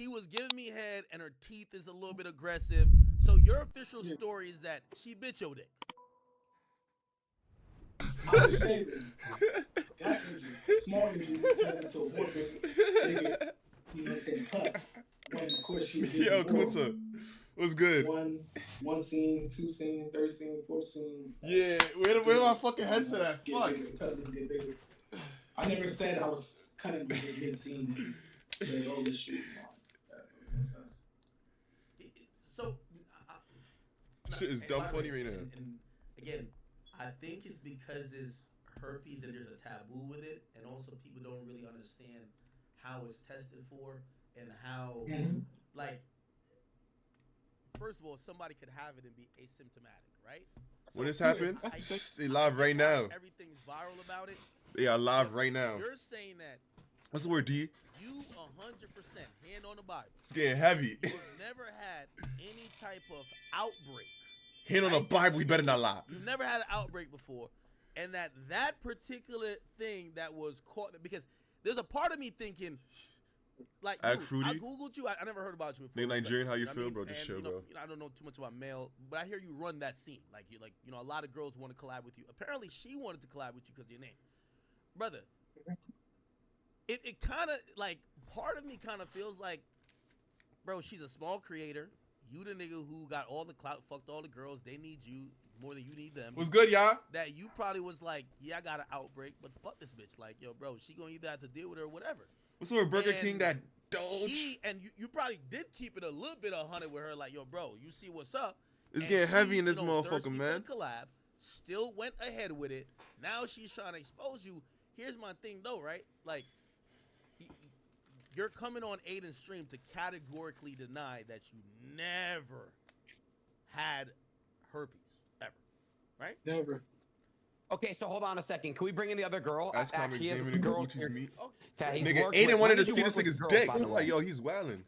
she was giving me head and her teeth is a little bit aggressive. So your official story is that she bit your dick. I was shaving. Got injured. Small injury turns into a more bigger, you know what I'm saying, cut. When, of course, she was Yo, Kunta, what's good? One scene, two scene, third scene, fourth scene. Yeah, where my fucking headset at? Fuck. Bigger, cut get bigger. I never said I was cutting the mid scene and all this shit. So, shit is dumb funny right now. And again, I think it's because it's herpes and there's a taboo with it, and also people don't really understand how it's tested for and how, like, first of all, somebody could have it and be asymptomatic, right? When this happened, they live right now. Everything's viral about it. They are live right now. You're saying that. What's the word, D? You 100% hand on the Bible. It's getting heavy. You've never had any type of outbreak. Hand on the Bible, we better not lie. You've never had an outbreak before, and that particular thing that was caught, because there's a part of me thinking, like, I googled you. I never heard about you before. Nigerian, how you feel, bro? Just chill, bro. I don't know too much about male, but I hear you run that scene. Like a lot of girls want to collab with you. Apparently, she wanted to collab with you because of your name, brother. It kind of like, part of me kind of feels like, bro, she's a small creator. You the nigga who got all the clout, fucked all the girls. They need you more than you need them. What's good, y'all? That you probably was like, yeah, I got an outbreak, but fuck this bitch. Like, yo, bro, she gonna either have to deal with her or whatever. What's with Burger King that don't? You probably did keep it a little bit 100 with her, like, yo, bro, you see what's up. It's getting heavy in this motherfucker, man. Collab, still went ahead with it. Now she's trying to expose you. Here's my thing, though, right? Like, you're coming on Aiden's stream to categorically deny that you never had herpes, ever, right? Never. Okay, so hold on a second. Can we bring in the other girl? That's common examining the Gucci's meat. Nigga, Aiden wanted to see this nigga's dick. I'm like, yo, he's wildin'.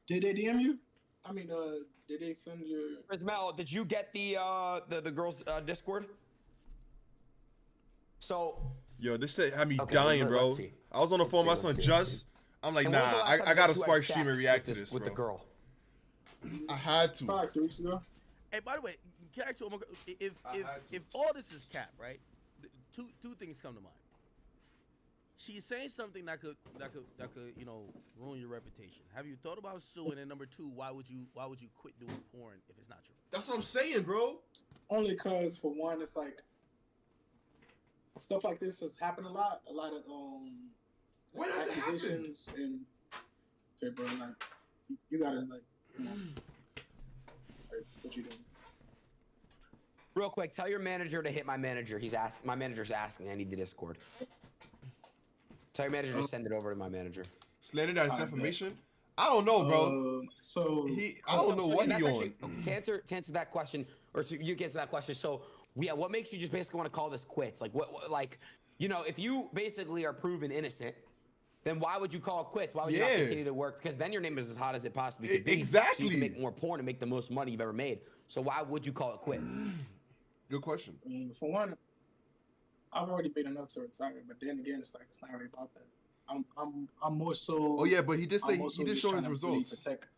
Did they DM you? I mean, did they send you? Mel, did you get the girls' Discord? So. Yo, this shit had me dying, bro. I was on the phone with my son Just. I'm like, nah, I gotta spark stream and react to this, with bro. the girl. I had to. 5 weeks ago. Hey, by the way, can I ask you, if all this is cap, right? Two things come to mind. She's saying something that could ruin your reputation. Have you thought about suing? And number two, why would you quit doing porn if it's not true? That's what I'm saying, bro. Only cause, for one, it's like stuff like this has happened a lot. A lot of when does it happen? And okay, bro, like you gotta like, what you doing? Real quick, tell your manager to hit my manager. My manager's asking. I need the Discord. Tell your manager to send it over to my manager. Slander as defamation? I don't know, bro. I don't know what he on. To answer that question, or you get to that question. So what makes you just basically want to call this quits? Like if you basically are proven innocent, then why would you call it quits? Why would you not continue to work? Because then your name is as hot as it possibly could be. Exactly. So you can make more porn and make the most money you've ever made. So why would you call it quits? Good question. I mean, for one, I've already been enough to retire, but then again, it's not really about that. I'm more so. Oh yeah, but he did say he did show his results. Really protect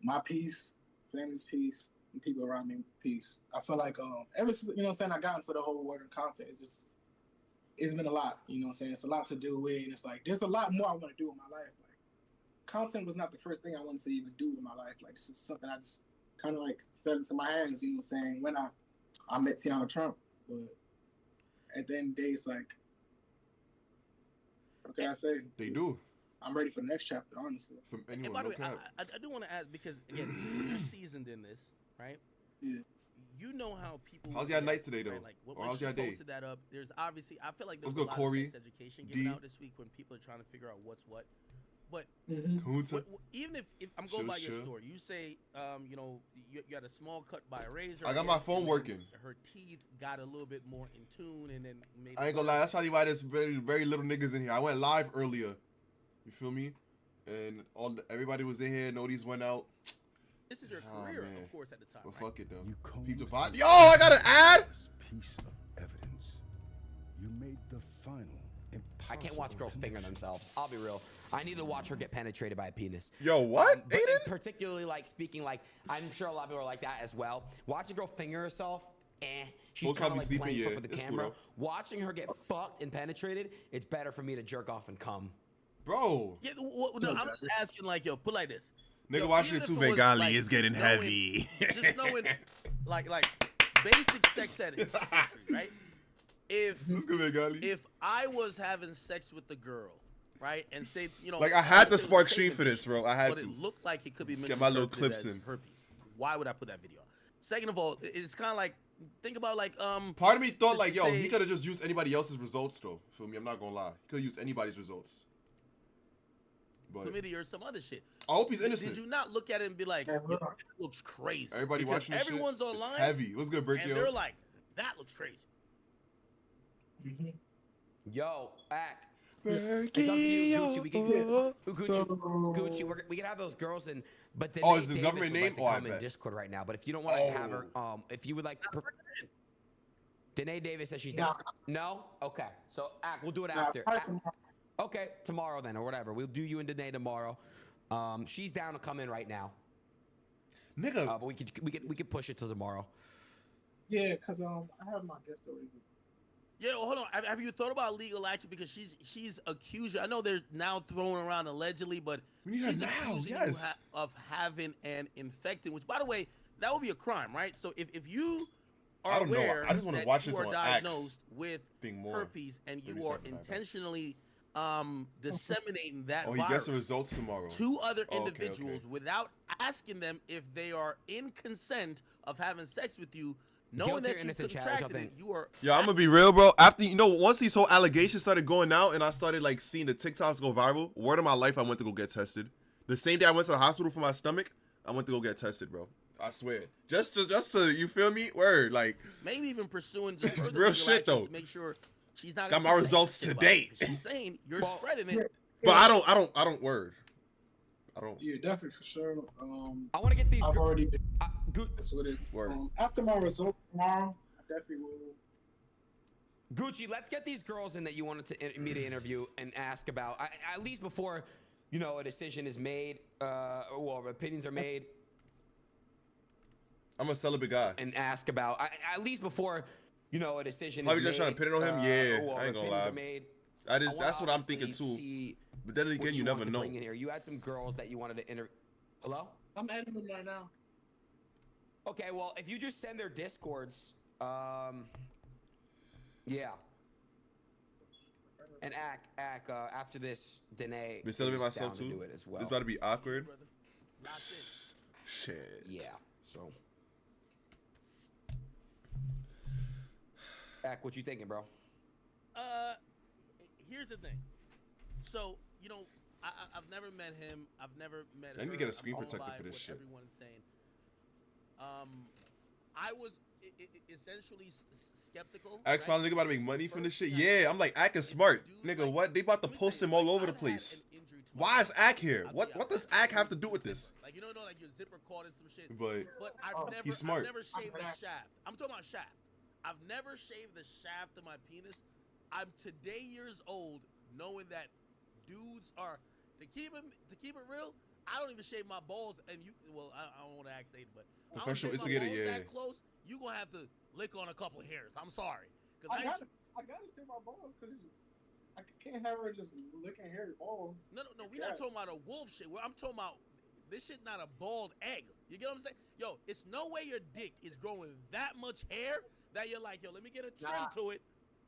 my peace, family's peace, and people around me peace. I feel like ever since I got into the whole world of content, it's been a lot. It's a lot to do with, and it's like there's a lot more I want to do in my life. Like, content was not the first thing I wanted to even do in my life. Like, this is something I just kind of like fell into my hands. When I met Tiana Trump, but at the end of the day, it's like, what can I say? They do. I'm ready for the next chapter, honestly. From anyone, and by the way, I do want to ask, because again, you're seasoned in this, right? Yeah. You know how people. How's your night today, though? Right? Like, or how's your day? Posted that up. There's obviously, I feel like there's a lot of sex education given out this week when people are trying to figure out what's what. But even if I'm going by your story, you say, you had a small cut by a razor. I got my phone working. Her teeth got a little bit more in tune, and then maybe. I ain't gonna lie, that's probably why there's very, very little niggas in here. I went live earlier. You feel me? And everybody was in here. Nobody's went out. This is your career, of course, at the time. But right? fuck it though. People vibe. Yo, I got an ad. Piece of evidence. You made the final impossible. I can't watch girls finger themselves. I'll be real. I need to watch her get penetrated by a penis. Yo, what? But Aiden? particularly like speaking like I'm sure a lot of people are like that as well. Watch a girl finger herself. She's We'll kind of probably like sleeping, playing yeah. for the It's cool, camera. though. Watching her get fucked and penetrated, it's better for me to jerk off and come. Bro. Yeah, no, I'm just asking, like, yo, put like this. Nigga Yo, watching even it too, if was, Bengali like, is getting knowing- heavy. Just knowing, like basic sex history, right? If What's good, Bengali? if I was having sex with the girl, right, and say, you know, Like, I had to it was spark a stream fake for this, bro. I had but to. it looked like it could be Get my little misinterpreted clips as in. herpes. Why would I put that video? Second of all, it's kind of like, think about like Part of me thought just like, to yo, say- he could have just used anybody else's results though. Feel me? I'm not gonna lie. He could have used anybody's results. But chlamydia or some other shit. I hope he's innocent. Did you not look at it and be like, Yeah, yo, that looks crazy? Everybody Because watching this everyone's shit, online it's heavy. What's good, and they're Berkio? like, that looks crazy. Yo, act. It's up to you, Gucci. We can Gucci. We can have those girls in, but Danae Oh, is this Davis government would name? like to Oh, I come in bet. Discord right now. But if you don't want to have her, if you would like, Danae Davis says she's down. No, okay. So act. We'll do it after. Okay, tomorrow then, or whatever. We'll do you and Danae tomorrow. She's down to come in right now. Nigga, But we could push it till tomorrow. Yeah, cause I have my guest already. Yeah, well, hold on. Have you thought about legal action? Because she's accused. I know they're now throwing around allegedly, but we need her she's now. accusing Yes. you of having an infecting, which, by the way, that would be a crime, right? So if you are I don't know. aware I just wanna that watch you this are on X diagnosed with being more herpes and you 37, are my bad. intentionally disseminating that Oh, he virus gets the results tomorrow. to other Oh, okay, individuals okay. without asking them if they are in consent of having sex with you, Guilty knowing or that you innocent, Chad, contracted what y'all it, think? you are. Yeah, I'm gonna be real, bro. After once these whole allegations started going out and I started like seeing the TikToks go viral, word of my life, I went to go get tested. The same day I went to the hospital for my stomach, I went to go get tested, bro. I swear. Just so you feel me? Word, like Maybe even pursuing just further Real legal shit, action though. to make sure she's not Got gonna my be saying results shit about today. it, 'cause she's saying you're Well, spreading it. but I don't word. I don't Yeah, definitely for sure. I want to get these. I've already been Gu- honest with it. Word. After my result tomorrow, I definitely will. Gucci, let's get these girls in that you wanted me to interview and ask about, at least before, a decision is made, or opinions are made, I'm a celibate guy. and ask about, at least before, a decision Probably is just made. trying to pin it on him? Yeah, or I ain't gonna opinions lie. are made. That's what I'm thinking obviously too. see But then what again, you never want to know. bring in here. You had some girls that you wanted to interview. Hello? I'm adding them right now. Okay, well, if you just send their discords, yeah. And after this, Danae Been celibate is myself down to too. do it as well. This about to be awkward. Brother. Locked in. Shit. Yeah. So. What you thinking, bro? Here's the thing. So, I've never met him. I've never met I need to her. get a screen I'm going protector by for this what shit. Everyone's saying. I was essentially skeptical. Ask my right? nigga about to make money from this shit. First Yeah, time I'm like, Ack is if a smart. dude, Nigga, like- what? They about to let me post tell him you, all like, over the I've had place. an injury to my Why is zipper. Ack here? I've- What yeah, what does I've Ack had have to do with zipper. this? Like, like your zipper caught in some shit. But But I've Oh, never, he's smart. I've never shaved the shaft. I'm talking about shaft. I've never shaved the shaft of my penis. I'm today years old knowing that dudes are to keep it real. I don't even shave my balls, and I don't want to ask Aiden, but I don't Professional shave my instigator, balls yeah. that close. You gonna have to lick on a couple of hairs. I'm sorry, I because gotta shave my balls because I can't have her just licking hairy balls. no, we're not talking about a wolf shit. I'm talking about this shit, not a bald egg. You get what I'm saying? Yo, it's no way your dick is growing that much hair that you're like, yo, let me get a trim Nah. to it.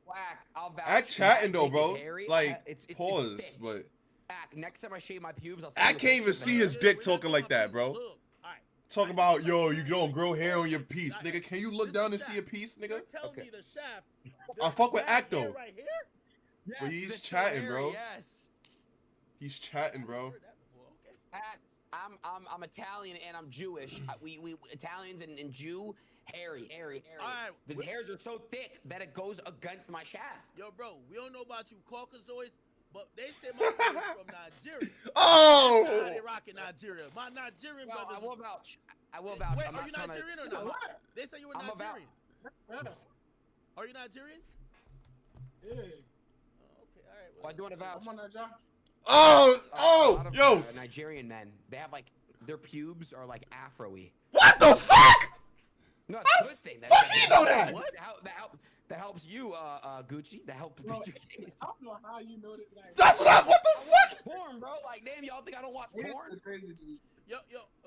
Whack. I'll vouch. Ack chatting though, It's bro. hairy. Like, It's pause, thick. but Ack, next time I shave my pubes, I'll. I send you a can't even picture of see it. his dick We're not talking like about that, bro. Look, all right. talk about, yo, you don't grow hair on your piece, nigga. Can you look This down is and see a shaft. piece, You're nigga? telling Okay. me the shaft. I fuck with that Ack, hair though. Right here? Yes, But he's it's so chatting, hairy, bro. Yes. He's chatting, bro. Heard that before, okay. Ack, I'm Italian and I'm Jewish. We Italians and Jew, hairy. All right, The hairs are so thick that it goes against my shaft. Yo, bro, we don't know about you Caucasoids, but they say my brother's from Nigeria. How Oh! they rocking Nigeria. My Nigerian Well, brothers. I will vouch. I will vouch. Wait, I'm are not you trying Nigerian to, or a not? lot. They say you were I'm about- Nigerian. Yeah. Are you Nigerian? Yeah. Oh, okay, all right. I do want to vouch. I'm on that job. Oh, A lot of, yo, Nigerian men, they have like their pubes are like afro-y. what the fuck? No, it's a good thing. Fuck, you know that? What? That helps you, Gucci. That helps Bro, your case. I don't know how you know that. Like, What the fuck? Porn, bro. Like, damn, y'all think I don't watch it's porn? the crazy dude. Yo,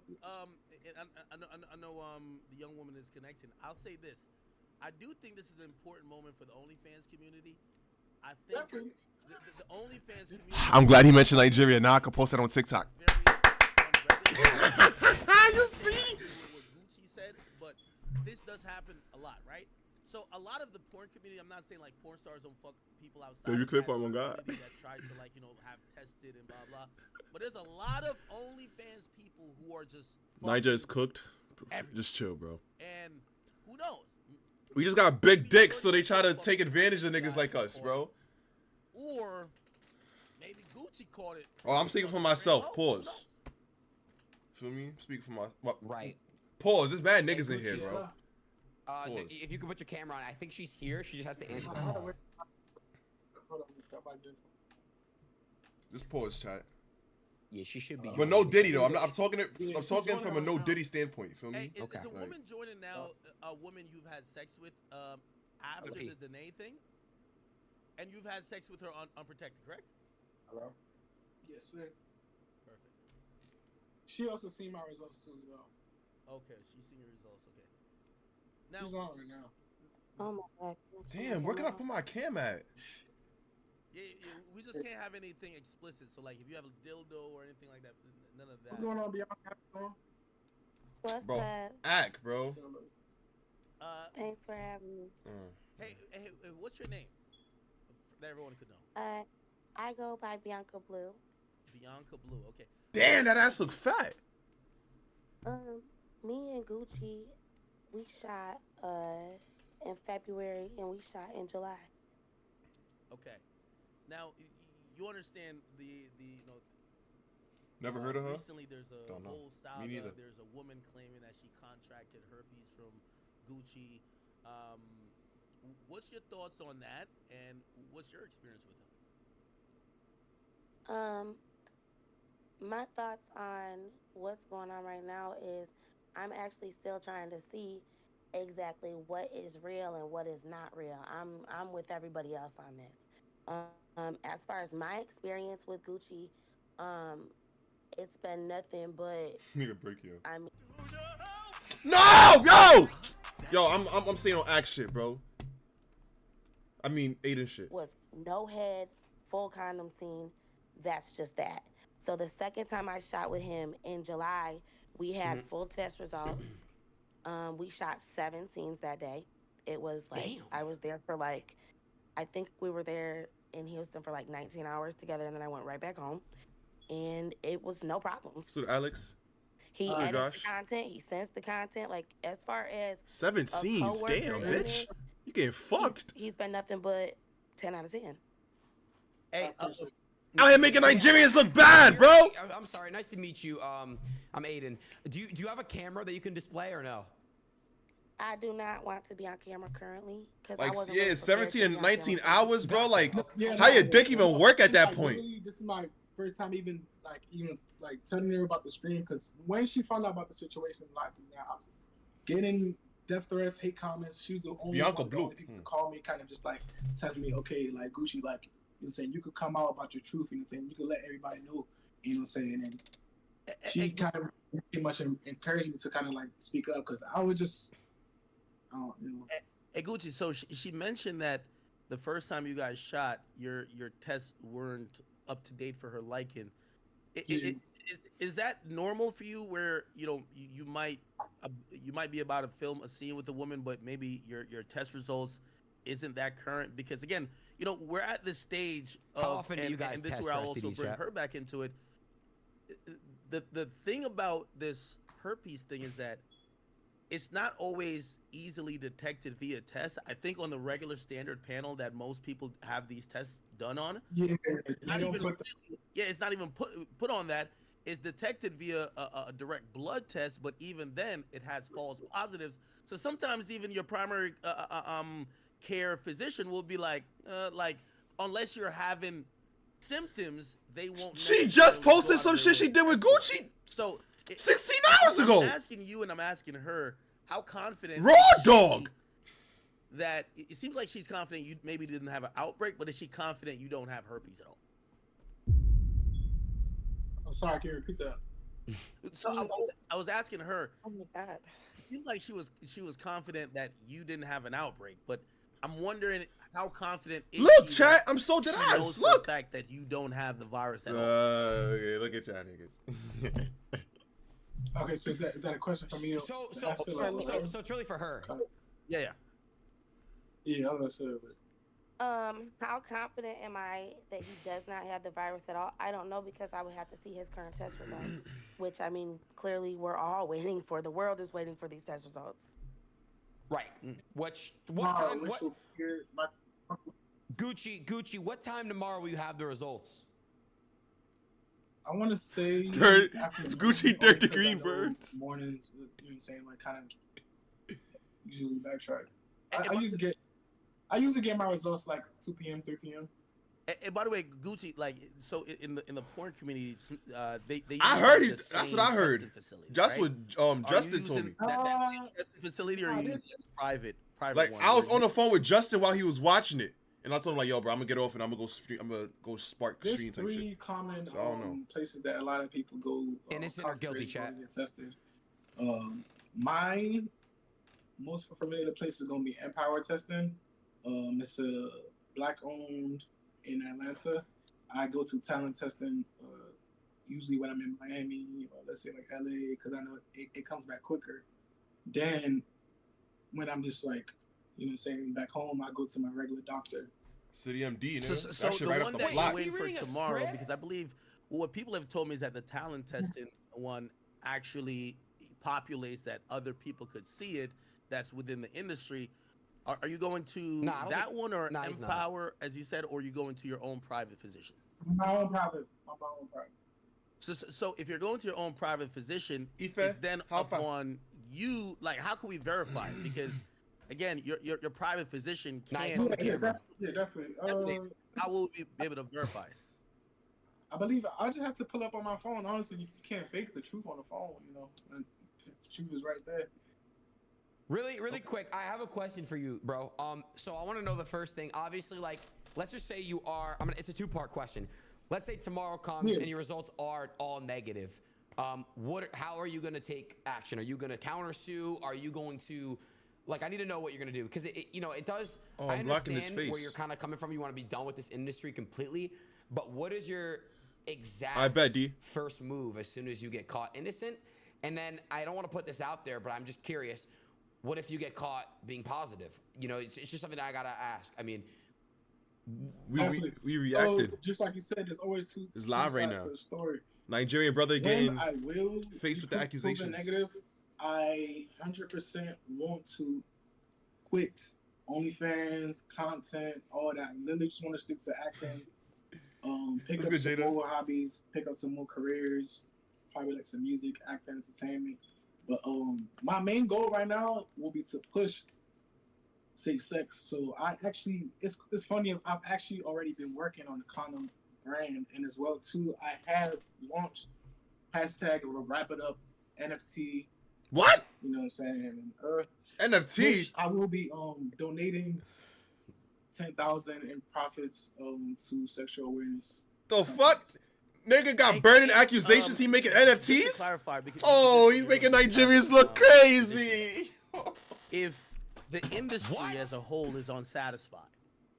and I know the young woman is connecting. I'll say this. I do think this is an important moment for the OnlyFans community. I think Definitely. the OnlyFans community. I'm glad he mentioned Nigeria. Now I can post it on TikTok. You see? What Gucci said, but this does happen a lot, right? So a lot of the porn community, I'm not saying like porn stars don't fuck people outside. Baby of clip that on one guy. community that tries to like have tested and blah blah. But there's a lot of OnlyFans people who are just Niger is cooked. Everything. Just chill, bro. and who knows? We just got big dicks, so they try to take advantage of niggas like us, bro. Or maybe Gucci caught it. Oh, I'm speaking for myself. Pause. Feel me? Speak for my. What? Right. Pause. There's bad niggas in here, Gucci, bro. Pause. If you could put your camera on, I think she's here. She just has to answer. Hold on, wait. Hold on, step by this. Just pause, chat. Yeah, she should be. But no Diddy though. I'm talking. Yeah, I'm talking she's from a no joining Diddy standpoint. You feel Hey, me? is Okay. a woman joining now a woman you've had sex with after Okay. the Danae thing? And you've had sex with her unprotected, correct? Hello? Yes, sir. Perfect. She also seen my results too as well. Okay, she's seen your results. Okay. Now, She's on right now. Oh my god. Damn, where can I put my cam at? yeah, we just can't have anything explicit. So, like, if you have a dildo or anything like that, none of that. What's going on, Bianca? How's it going? What's Bro. up? Act, bro. Thanks for having me. Hey, what's your name? That everyone could know. I go by Bianca Blue. Bianca Blue. Okay. Damn, that ass look fat. Me and Gucci, we shot in February and we shot in July. Okay. Now, you understand the you know. Never heard of her? Recently, there's a Don't know. whole saga. Me neither. There's a woman claiming that she contracted herpes from Gucci. What's your thoughts on that, and what's your experience with him? My thoughts on what's going on right now is I'm actually still trying to see exactly what is real and what is not real. I'm with everybody else on this. As far as my experience with Gucci, it's been nothing but Nigga break you. I mean Yo, I'm saying on act shit, bro. I mean, Aiden shit. was no head, full condom scene. That's just that. So the second time I shot with him in July, we had full test results. We shot 7 scenes that day. It was like Damn. I was there for like, I think we were there in Houston for like 19 hours together, and then I went right back home, and it was no problems. So Alex, He Mr. edits Josh? the content. He sends the content. Like as far as 7 scenes. coworker Damn, unit, bitch. You getting fucked. he's been nothing but 10 out of 10. Hey, Out here making Nigerians look bad, bro. I'm sorry. Nice to meet you. I'm Aiden. Do you have a camera that you can display or no? I do not want to be on camera currently because Like, I wasn't yeah, really prepared 17 to and be on 19 camera. hours, bro. Like, Yeah, how your no, dick even no, work at that like, point? literally, this is my first time even telling her about the stream, because when she found out about the situation, lied to me. I was getting death threats, hate comments. She was the only Bianca one of the Blue. only people to call me, kind of just like telling me, okay, like Gucci, like you know, saying you could come out about your truth, you know, saying you could let everybody know, you know, saying, and she kind of pretty much encouraged me to kind of like speak up, because I would just, you know. Hey Gucci, so she mentioned that the first time you guys shot, your tests weren't up to date for her liking. Is that normal for you, where you know you might be about to film a scene with a woman, but maybe your test results isn't that current? Because again, you know, we're at this stage of, How often do you guys and this is test where for I'll also STDs, bring chat? her back into it. The thing about this herpes thing is that it's not always easily detected via tests. I think on the regular standard panel that most people have these tests done on, Yeah, not you know, even, but it's not even put on that. It's detected via a direct blood test, but even then, it has false positives. So sometimes even your primary care physician will be like unless you're having symptoms, they won't. She just necessarily posted go out some of their shit she way did to with test for it. Gucci So 16 hours ago. I'm asking you and I'm asking her, how confident Raw is she dog. that it seems like she's confident you maybe didn't have an outbreak, but is she confident you don't have herpes at all? I'm sorry, can you repeat that? So I was asking her. Oh my God. It seems like she was confident that you didn't have an outbreak, but I'm wondering how confident is Look, she chat, that I'm so dead she knows ass. for Look. the fact that you don't have the virus at all. Okay, look at y'all niggas. Okay, so is that a question for me? So truly for her. Yeah. Yeah, I was gonna say, but How confident am I that he does not have the virus at all? I don't know because I would have to see his current test results, which I mean, clearly we're all waiting for. The world is waiting for these test results. Right. What time? What Gucci? What time tomorrow will you have the results? I want to say It's Gucci Dirty because I Green know Birds. Mornings, you know what I'm saying, like kind of usually backtrack. And I usually get my results like 2 p.m., 3 p.m. And by the way, Gucci, like, so in the porn community, they I use, heard like, it. the That's same what I heard. testing facility, That's right? what Are Justin you told using me. that same testing facility, or are you using a private Like one? I was where on you- the phone with Justin while he was watching it, and I told him like, "Yo, bro, I'm gonna get off and I'm gonna go stream. I'm gonna go spark There's stream type shit." 3 common So I don't know. places that a lot of people go. Innocent or guilty, concentrate, chat? go to get tested. My most familiar place is gonna be Empower Testing. It's a black-owned in Atlanta. I go to talent testing usually when I'm in Miami or let's say like LA because I know it comes back quicker. Then when I'm just like, you know what I'm saying, back home, I go to my regular doctor. City MD, So, nigga. so That shit the right one up the that block. you win for reading a tomorrow, script? because I believe what people have told me is that the talent testing one actually populates that other people could see it. That's within the industry. Are you going to Nah, I don't that think- one or nah, he's not. Empower, as you said, or are you going to your own private physician? My own private. So if you're going to your own private physician, Ife, it's then how far? upon you. Like, how can we verify it? Because again, your private physician Nice can't. on the camera. Yeah, definitely. How will we be able to verify it? I believe I just have to pull up on my phone. Honestly, you can't fake the truth on the phone. You know, and the truth is right there. Really quick, I have a question for you, bro. So I want to know the first thing. Obviously, like, let's just say you are. It's a two-part question. Let's say tomorrow comes and your results are all negative. How are you gonna take action? Are you gonna countersue? Are you going to, like, I need to know what you're gonna do because it does. Oh, I I'm blocking his understand where face. you're kind of coming from. You want to be done with this industry completely, but what is your exact I bet, D. first move as soon as you get caught innocent? And then I don't want to put this out there, but I'm just curious. What if you get caught being positive? You know, it's just something I gotta ask. I mean, we reacted. Just like you said, there's always two. It's two live right sides now. to the story. Nigerian brother When getting I will faced with the be proven accusations. negative, I 100% want to quit OnlyFans, content, all that. I literally just want to stick to acting. Pick That's up good, some Jada. more hobbies, pick up some more careers, probably like some music, acting, entertainment. But my main goal right now will be to push safe sex. So I actually, it's funny. I've actually already been working on the condom brand, and as well too, I have launched hashtag wrap it up NFT. What? You know what I'm saying? NFT? Which I will be donating 10,000 in profits to sexual awareness. The fuck? Nigga got burning accusations. He making Just to NFTs? clarify, because Oh, he's making Nigerians look crazy. if the industry as a whole is unsatisfied,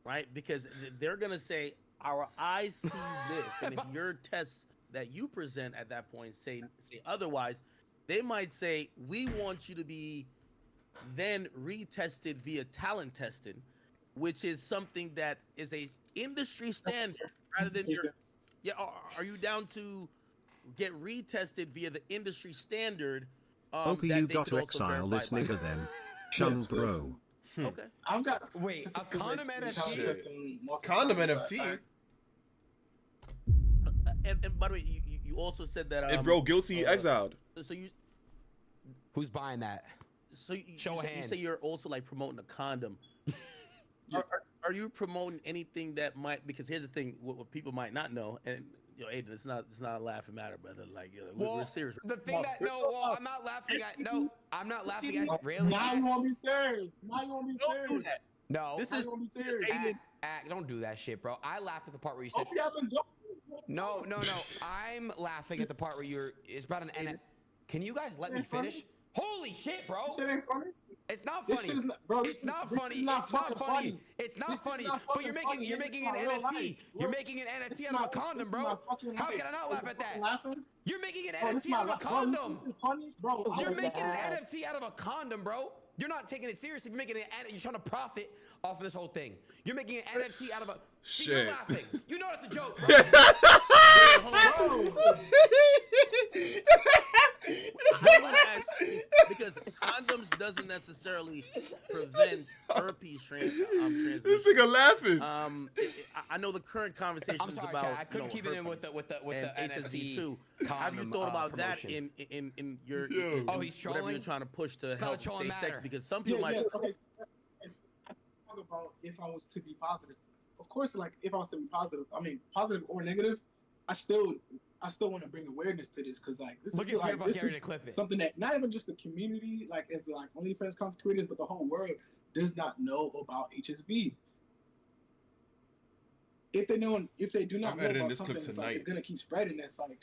right? Because they're gonna say our eyes see this, and if your tests that you present at that point say otherwise, they might say we want you to be then retested via talent testing, which is something that is a industry standard rather than your. Yeah, are you down to get retested via the industry standard? Hope that you they got could to also exile verify this by? nigga then. Shun bro. Okay. I've got Wait, a condom NFT? Condom NFT? And by the way, you also said that. And bro, guilty, exiled. So you. Who's buying that? So you, Show of you hands. say you're also like promoting a condom. Are are you promoting anything that might? Because here's the thing: what people might not know, and Aiden, it's not a laughing matter, brother. Like, we're serious. The thing that I'm not laughing at. No, I'm not laughing at. Really? Now you want to be serious. Now you want to be Don't do serious. that. No. This Now is you want to be serious. Don't do that shit, bro. I laughed at the part where you said. Okay, I've been joking. No. I'm laughing at the part where it's about an N. Can you guys let me finish? Holy shit, bro! This shit ain't funny. It's not This funny. shit is not, bro. It's not funny. It's not funny. It's not funny. But you're making an NFT. You're making an NFT out of a condom, bro. How can I not laugh at that? You're making an NFT out of a condom. This is funny, bro. You're making an NFT out of a condom, bro. You're not taking it seriously. You're making it. You're trying to profit off of this whole thing. You're making an NFT out of a. See, you're laughing. You know it's a joke, bro. I want to ask you, because condoms doesn't necessarily prevent herpes transmission. This nigga laughing. I know the current conversation is about. I couldn't keep it in with the HSV too. NFT Have you thought about that promotion. in your Oh, he's trolling? whatever you're trying to push to It's not help a trolling safe sex? matter. Because some people might. Okay. Talk about if I was to be positive. Of course, like if I was to be positive, I mean positive or negative, I still want to bring awareness to this because like this Look is at like this is clip it. something that not even just the community, like as like OnlyFans content creators, but the whole world does not know about HSV. If they do not I'm know editing about this something, clip it's like, tonight. it's gonna keep spreading. That's like,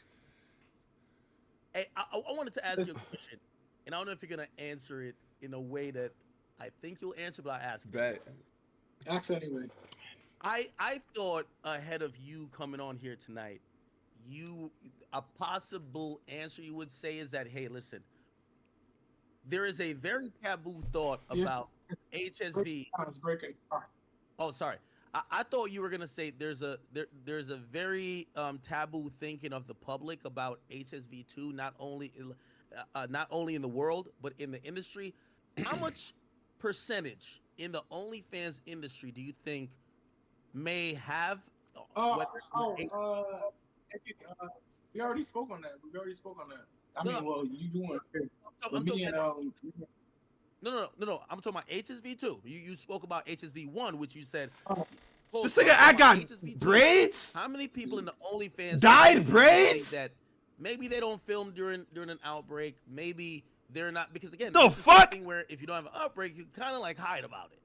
Hey, I wanted to ask you a question, and I don't know if you're gonna answer it in a way that I think you'll answer, but I ask. Bet. ask anyway. I thought ahead of you coming on here tonight, a possible answer you would say is that, hey, listen, there is a very taboo thought about HSV. It's breaking. Oh, sorry. I thought you were gonna say there's a very taboo thinking of the public about HSV2, not only in the world but in the industry. How much percentage in the OnlyFans industry do you think may have? We already spoke on that. I No, mean, no. well, you doing I'm No. I'm talking about HSV2. You spoke about HSV1, which you said. This nigga, I got HSV2. braids. How many people in the OnlyFans Dyed think braids? that maybe they don't film during an outbreak? Maybe they're not, because again, The this is fuck? something where if you don't have an outbreak, you kind of like hide about it.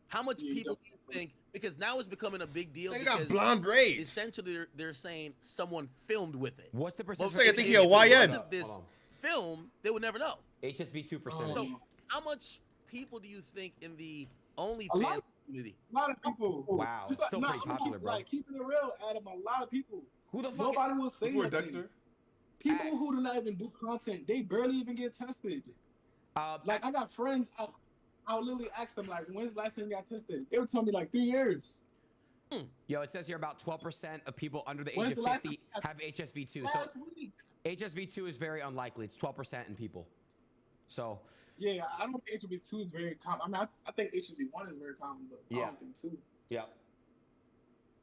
How much people do you think? Because now it's becoming a big deal. They got because blonde braids. Essentially, they're saying someone filmed with it. What's the percentage? Well, I think he a If it YN. wasn't this film, they would never know. HSV2 percentage. So, how much people do you think in the A OnlyFans lot. community? A lot of people. Wow, Just like, still pretty popular, bro. Like keeping it real, Adam. A lot of people. Who the fuck? Nobody will say This where nothing. Dexter. People who do not even do content, they barely even get tested. Like I got friends. I'll literally ask them like, "When's the last time you got tested?" They would tell me like 3 years. Yo, it says here about 12% of people under the age When's of the last 50 time- have HSV2. Last So week. HSV2 is very unlikely. It's 12% in people. So Yeah, I don't think HSV2 is very common. I mean, I think HSV1 is very common, but I don't think 2. yeah.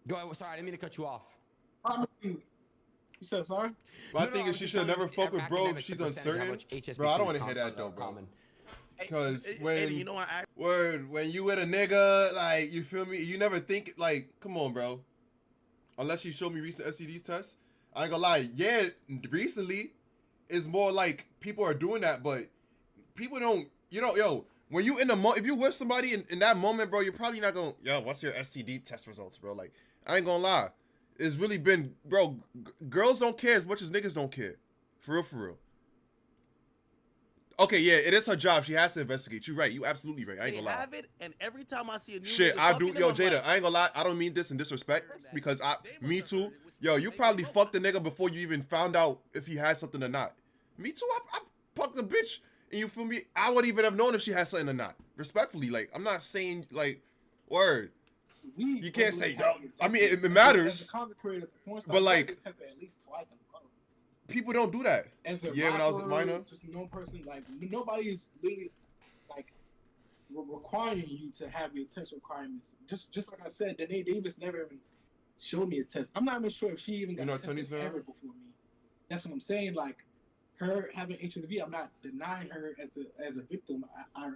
Go ahead. Sorry, I didn't mean to cut you off. I mean, you said sorry? My No, thing I is was she just should have telling never you fuck with bro if academics, she's the percentage, how uncertain. much HSV2 Bro, I don't is want to hear that though, bro. common. Because Eddie, when you know what? when you with a nigga, like, you feel me? You never think, like, come on, bro. Unless you show me recent STDs tests. I ain't gonna lie. Yeah, recently, it's more like people are doing that, but people don't, yo, when you in the if you with somebody in that moment, bro, you're probably not gonna, yo, what's your STD test results, bro? Like, I ain't gonna lie. It's really been, bro, girls don't care as much as niggas don't care. For real, for real. Okay, yeah, it is her job. She has to investigate. You're right. You absolutely right. I ain't They gonna lie. have it, and every time I see a new Shit, nigga I do. fucking Yo, them, I'm Jada, like, I ain't gonna lie. I don't mean this in disrespect because me too. Yo, you probably fucked the nigga before you even found out if he had something or not. Me too. I fucked a bitch, and you feel me? I wouldn't even have known if she had something or not. Respectfully, like, I'm not saying like, word. You can't say no. I mean, it matters, but like, at least twice a month. people don't do that. As a Yeah, when I was a rapper, minor. just no person, like nobody's literally like requiring you to have your test requirements. Just like I said, Danae Davis never even showed me a test. I'm not even sure if she even got tested Tony's now? ever before me. That's what I'm saying. Like her having HIV, I'm not denying her as a victim. I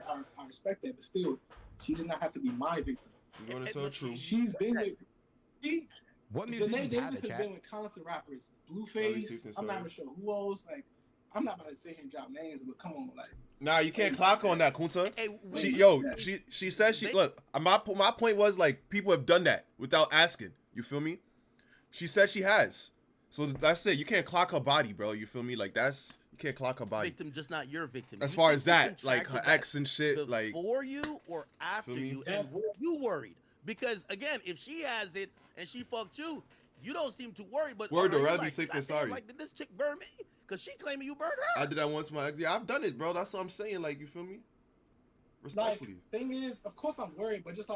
respect that, but still, she does not have to be my victim. You're going to tell the truth. She's been with. What Danae musicians have Davis it, has chat? been with constant rappers. Let me see Blueface. if this I'm not are- even sure who else. Like, I'm not about to sit here and drop names, but come on, like. Nah, you can't clock on that, Kunta. Hey, She said she look. My point was like people have done that without asking. You feel me? She said she has. So that's it. You can't clock her body, bro. You feel me? Like you can't clock her body. victim, just not your victim. As You far think as you that, like her contracted that ex and shit, like before you or after Feel me? you, and were you worried? Because again, if she has it and she fucked you, you don't seem too worried. But Word, are you rather be like, safe than "Goddamn, sorry." Like, did this chick burn me? Because she claiming you burned her. I did that once with my ex. Yeah, I've done it, bro. That's what I'm saying. Like, you feel me? Like, Respectfully. thing is, of course I'm worried, but just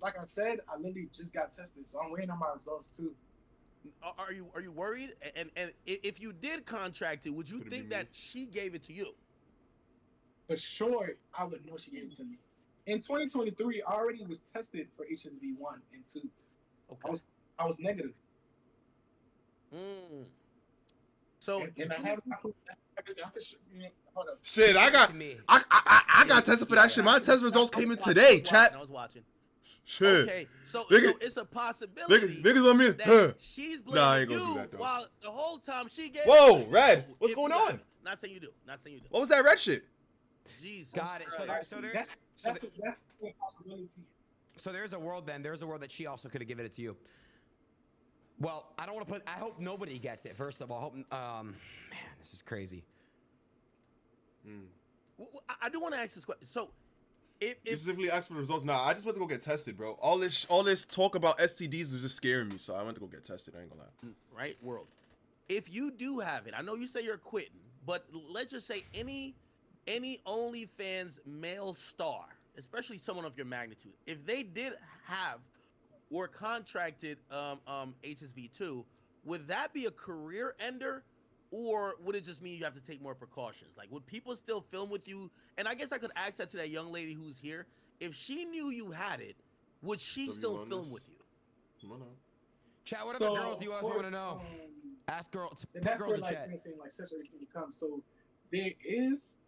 like I said, I literally just got tested, so I'm waiting on my results too. Are you worried? And if you did contract it, would you Could it be think me? that she gave it to you? For sure, I would know she gave it to me. In 2023, I already was tested for HSV 1 and 2. Okay. I was negative. So And I have. Hold up. Shit, I got tested for that shit. My test results came in today, chat. I was watching. Shit. Okay, so Nigga- it's a possibility Niggas on me. that she's Nah, I blaming ain't gonna do you that, though. while the whole time she gave. Whoa, it to Red, you. what's If going you have on? it. Not saying you do. Not saying you do. What was that red shit? Jesus. Got it. That's a possibility. So there's a world then. There's a world that she also could have given it to you. Well, I don't want to put. I hope nobody gets it. First of all, man, this is crazy. I do want to ask this question. So, You if specifically asked for the results. Nah, I just went to go get tested, bro. All this talk about STDs was just scaring me, so I went to go get tested. I ain't gonna lie. right world, if you do have it, I know you say you're quitting, but let's just say any OnlyFans male star, especially someone of your magnitude, if they did have or contracted HSV2, would that be a career ender, or would it just mean you have to take more precautions? Like, would people still film with you? And I guess I could ask that to that young lady who's here. If she knew you had it, would she still film with you? Come on now. Chat. What So, other girls do you of also want to course, know? Ask girls. And that's girls where, in like, chat. you know, saying, like, sensory can come. So there is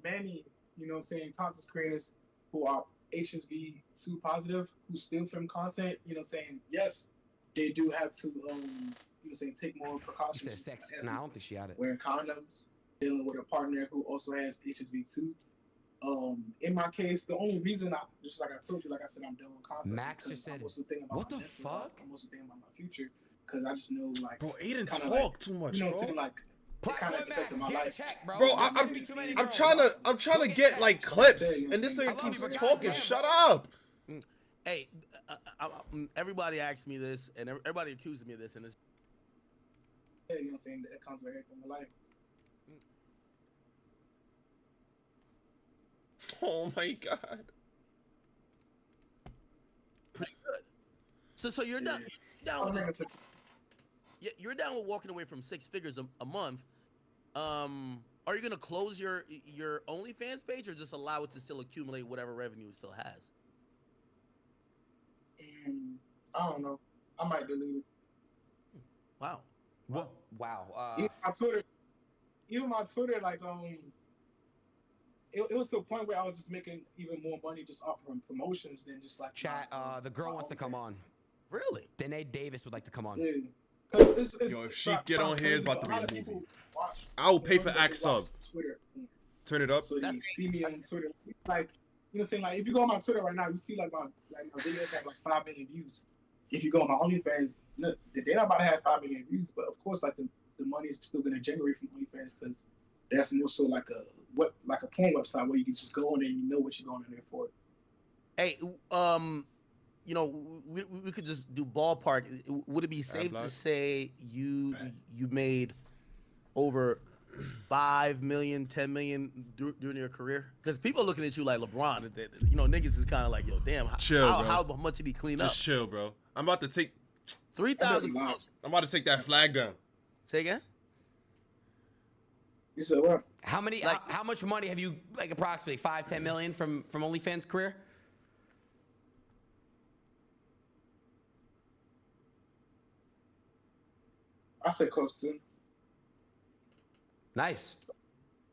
many, you know what I'm saying, content creators who are HSV2 positive who still film content, you know what I'm saying. Yes, they do have to, you know what I'm saying, take more You precautions. said sex. Nah, I don't think she had it. Wearing condoms, dealing with a partner who also has HSV2. In my case, the only reason just like I told you, like I said, I'm doing content. Max is 'cause just said, I'm also thinking about "What my the mental health. fuck?" I'm also thinking about my future because I just know, like, Bro, Aiden kinda talk like, too much, you know bro. what I'm saying, like, it kind of Platinum affected my Max, get life. checked, bro. Bro, There's I'm gonna be too many I'm girls. trying to get get checked. like clips, saying, and this I nigga love keeps you, but talking. goddamn, Shut bro. up. Hey, everybody asks me this, and everybody accuses me of this, and it's Yeah, you know what I'm saying, that comes with everything in life. Oh my god. pretty good. So you're down. You're down with walking away from 6 figures a month. Are you gonna close your OnlyFans page or just allow it to still accumulate whatever revenue it still has? I don't know. I might delete it. Wow. What? Wow. Even my Twitter, like, it was to the point where I was just making even more money just offering promotions than just like Chat. The girl wants to come on. Really? Danae Davis would like to come on. Yeah. 'Cause Yo, if she get on here, it's about to be a lot of movie. people watch, I will pay you know, for they Axe watch sub. Twitter. Turn it up. So they see me on Twitter. Like, you know what I'm saying? Like, if you go on my Twitter right now, you see like my videos have like 5 million views. If you go on my OnlyFans, look, they're not about to have 5 million views, but of course, like the money is still gonna generate from OnlyFans because that's also like a porn website where you can just go on there and you know what you're going in there for. Hey, you know, we could just do ballpark. Would it be safe to say you made over 5 million, 10 million during your career? Because people are looking at you like LeBron. You know, niggas is kind of like, yo, damn, how much did he clean up? Just chill, bro. I'm about to take 3,000. I'm about to take that flag down. Say again? You said what? How many? How much money have you, like, approximately 5-10 million from OnlyFans career? I say close to. Nice.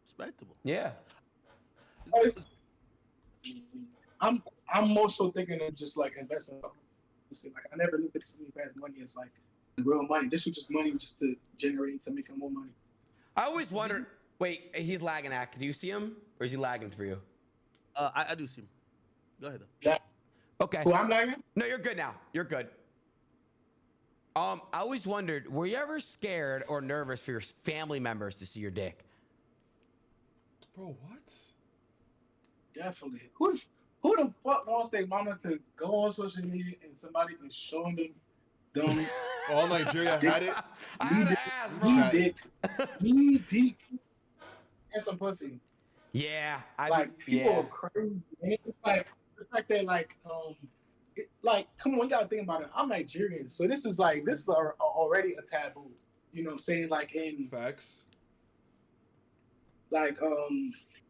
Respectable. Yeah. I'm more so thinking of just like investing. Listen, like I never looked at OnlyFans money as like the real money. This was just money just to generate to make more money. I always wondered. Wait, he's lagging. Act. Do you see him, or is he lagging for you? I do see him. Go ahead though. Yeah. Okay. Who I'm lagging? No, you're good now. You're good. I always wondered, were you ever scared or nervous for your family members to see your dick? Bro, what? Definitely. Who the fuck wants their mama to go on social media and somebody is showing them All Nigeria had it. I had to ask, bro. knee deep and some pussy. Yeah, People are crazy. And it's like they're like come on, you gotta think about it. I'm Nigerian, so this is already a taboo. You know what I'm saying? Like in Facts. like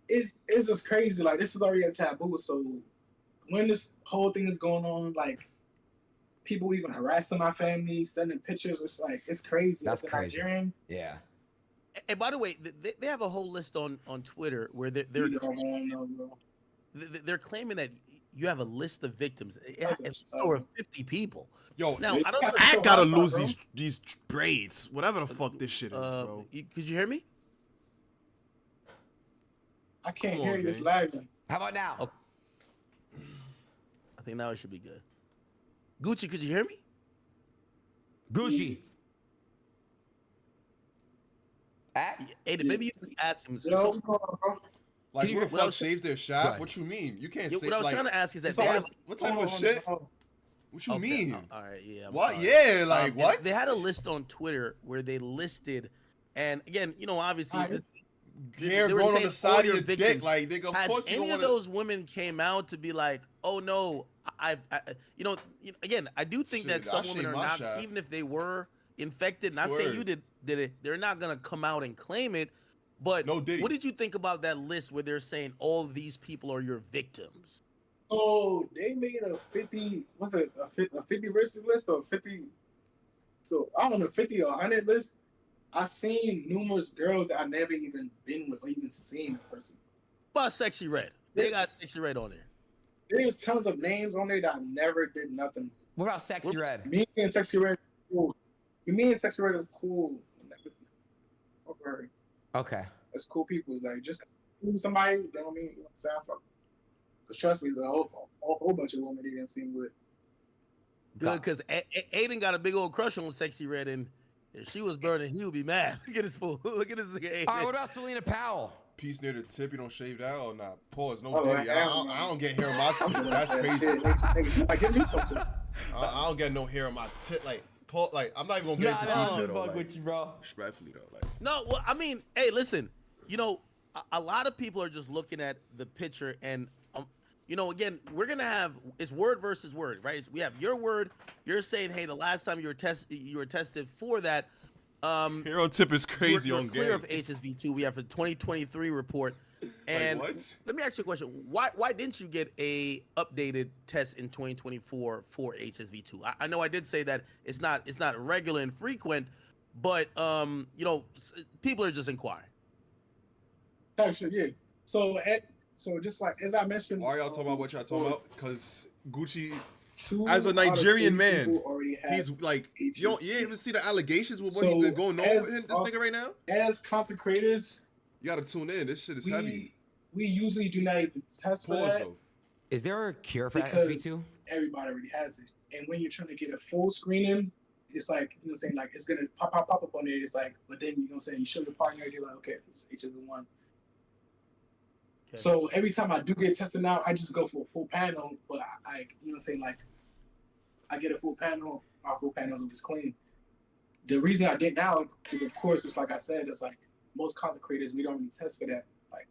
it's just crazy. Like this is already a taboo. So when this whole thing is going on, like people even harassing my family, sending pictures, it's crazy. That's As a crazy. Nigerian, Yeah. And by the way, they have a whole list on Twitter where they're claiming that you have a list of victims. It's over 50 people. Yo, Now I don't know. I gotta lose these braids, whatever the fuck this shit is, bro. Could you hear me? I can't Come on, hear you. It's Jay. lagging. How about now? Okay. I think now it should be good. Gucci, could you hear me? Gucci. Hey, maybe you can ask him. Yo, Like, who the what I fuck was- shaves their Go shaft? ahead. What you mean? You can't Yeah, say what I was like. trying to ask is that it's they all- have. What type of shit? What you Okay, mean? all right, yeah. I'm What? sorry. Yeah, like They- what? They had a list on Twitter where they listed, and again, obviously, hair they were growing on saying the all side of your your dick, victims. like nigga. Of Has course you any don't of want those women came out to be like, oh no, again, I do think that Shit, I some women shaved are my not, shaft. even if they were infected. Not saying you did it. They're not gonna come out and claim it. But No Diddy. what did you think about that list where they're saying all these people are your victims? Oh, they made a 50. What's it? A 50 versus list or 50? So I don't know, 50 or 100 list. I've seen numerous girls that I never even been with or even seen in person. What about Sexy Red? They got Sexy Red on there. There's tons of names on there that I never did nothing. What about Sexy Red? Me and Sexy Red, cool. Me and Sexy Red is cool. Fuck her. Okay. It's cool people. It's like just somebody. You know what I mean? You know what I'm saying? Because trust me, there's a whole bunch of women they didn't see with. Good, because Aiden got a big old crush on Sexy Red, and if she was burning, he would be mad. Look at this fool. Look at this nigga Aiden. All right. What about Selena Powell? piece near the tip, you don't shave that or not? Pause. No Oh, Diddy. I I don't get hair on my tip. That's crazy. Shit, like, give me something. I don't get no hair on my tip. Like, Paul, like I'm not even gonna get into detail though. Like, with you, bro. respectfully though, like. No, well, I mean, hey, listen, a lot of people are just looking at the picture and, again, we're going to have, it's word versus word, right? We have your word. You're saying, hey, the last time you were tested for that. Hair on tip is crazy you're on clear game. of HSV2. We have a 2023 report. And what? let me ask you a question. Why didn't you get a updated test in 2024 for HSV2? I know I did say that it's not regular and frequent, but people are just inquiring. Actually, yeah. So just like as I mentioned, Why y'all talking about what y'all talking about? Because Gucci, two as a out of Nigerian three man, people already have he's like, you ain't even see the allegations with what So, he's been going on as with this us- nigga right now? as content creators, You gotta tune in. This shit is heavy. we usually do not even test for Pause that though. Is there a cure for because HSV2? everybody already has it. And when you're trying to get a full screening, it's like, like it's gonna pop up on there. It's like, but then you show your partner, you're like, okay, it's HSV1. Okay. So every time I do get tested now, I just go for a full panel, but I I get a full panel, my full panels are just clean. The reason I did now is, of course, it's like I said, it's like most content creators, we don't really test for that. Like,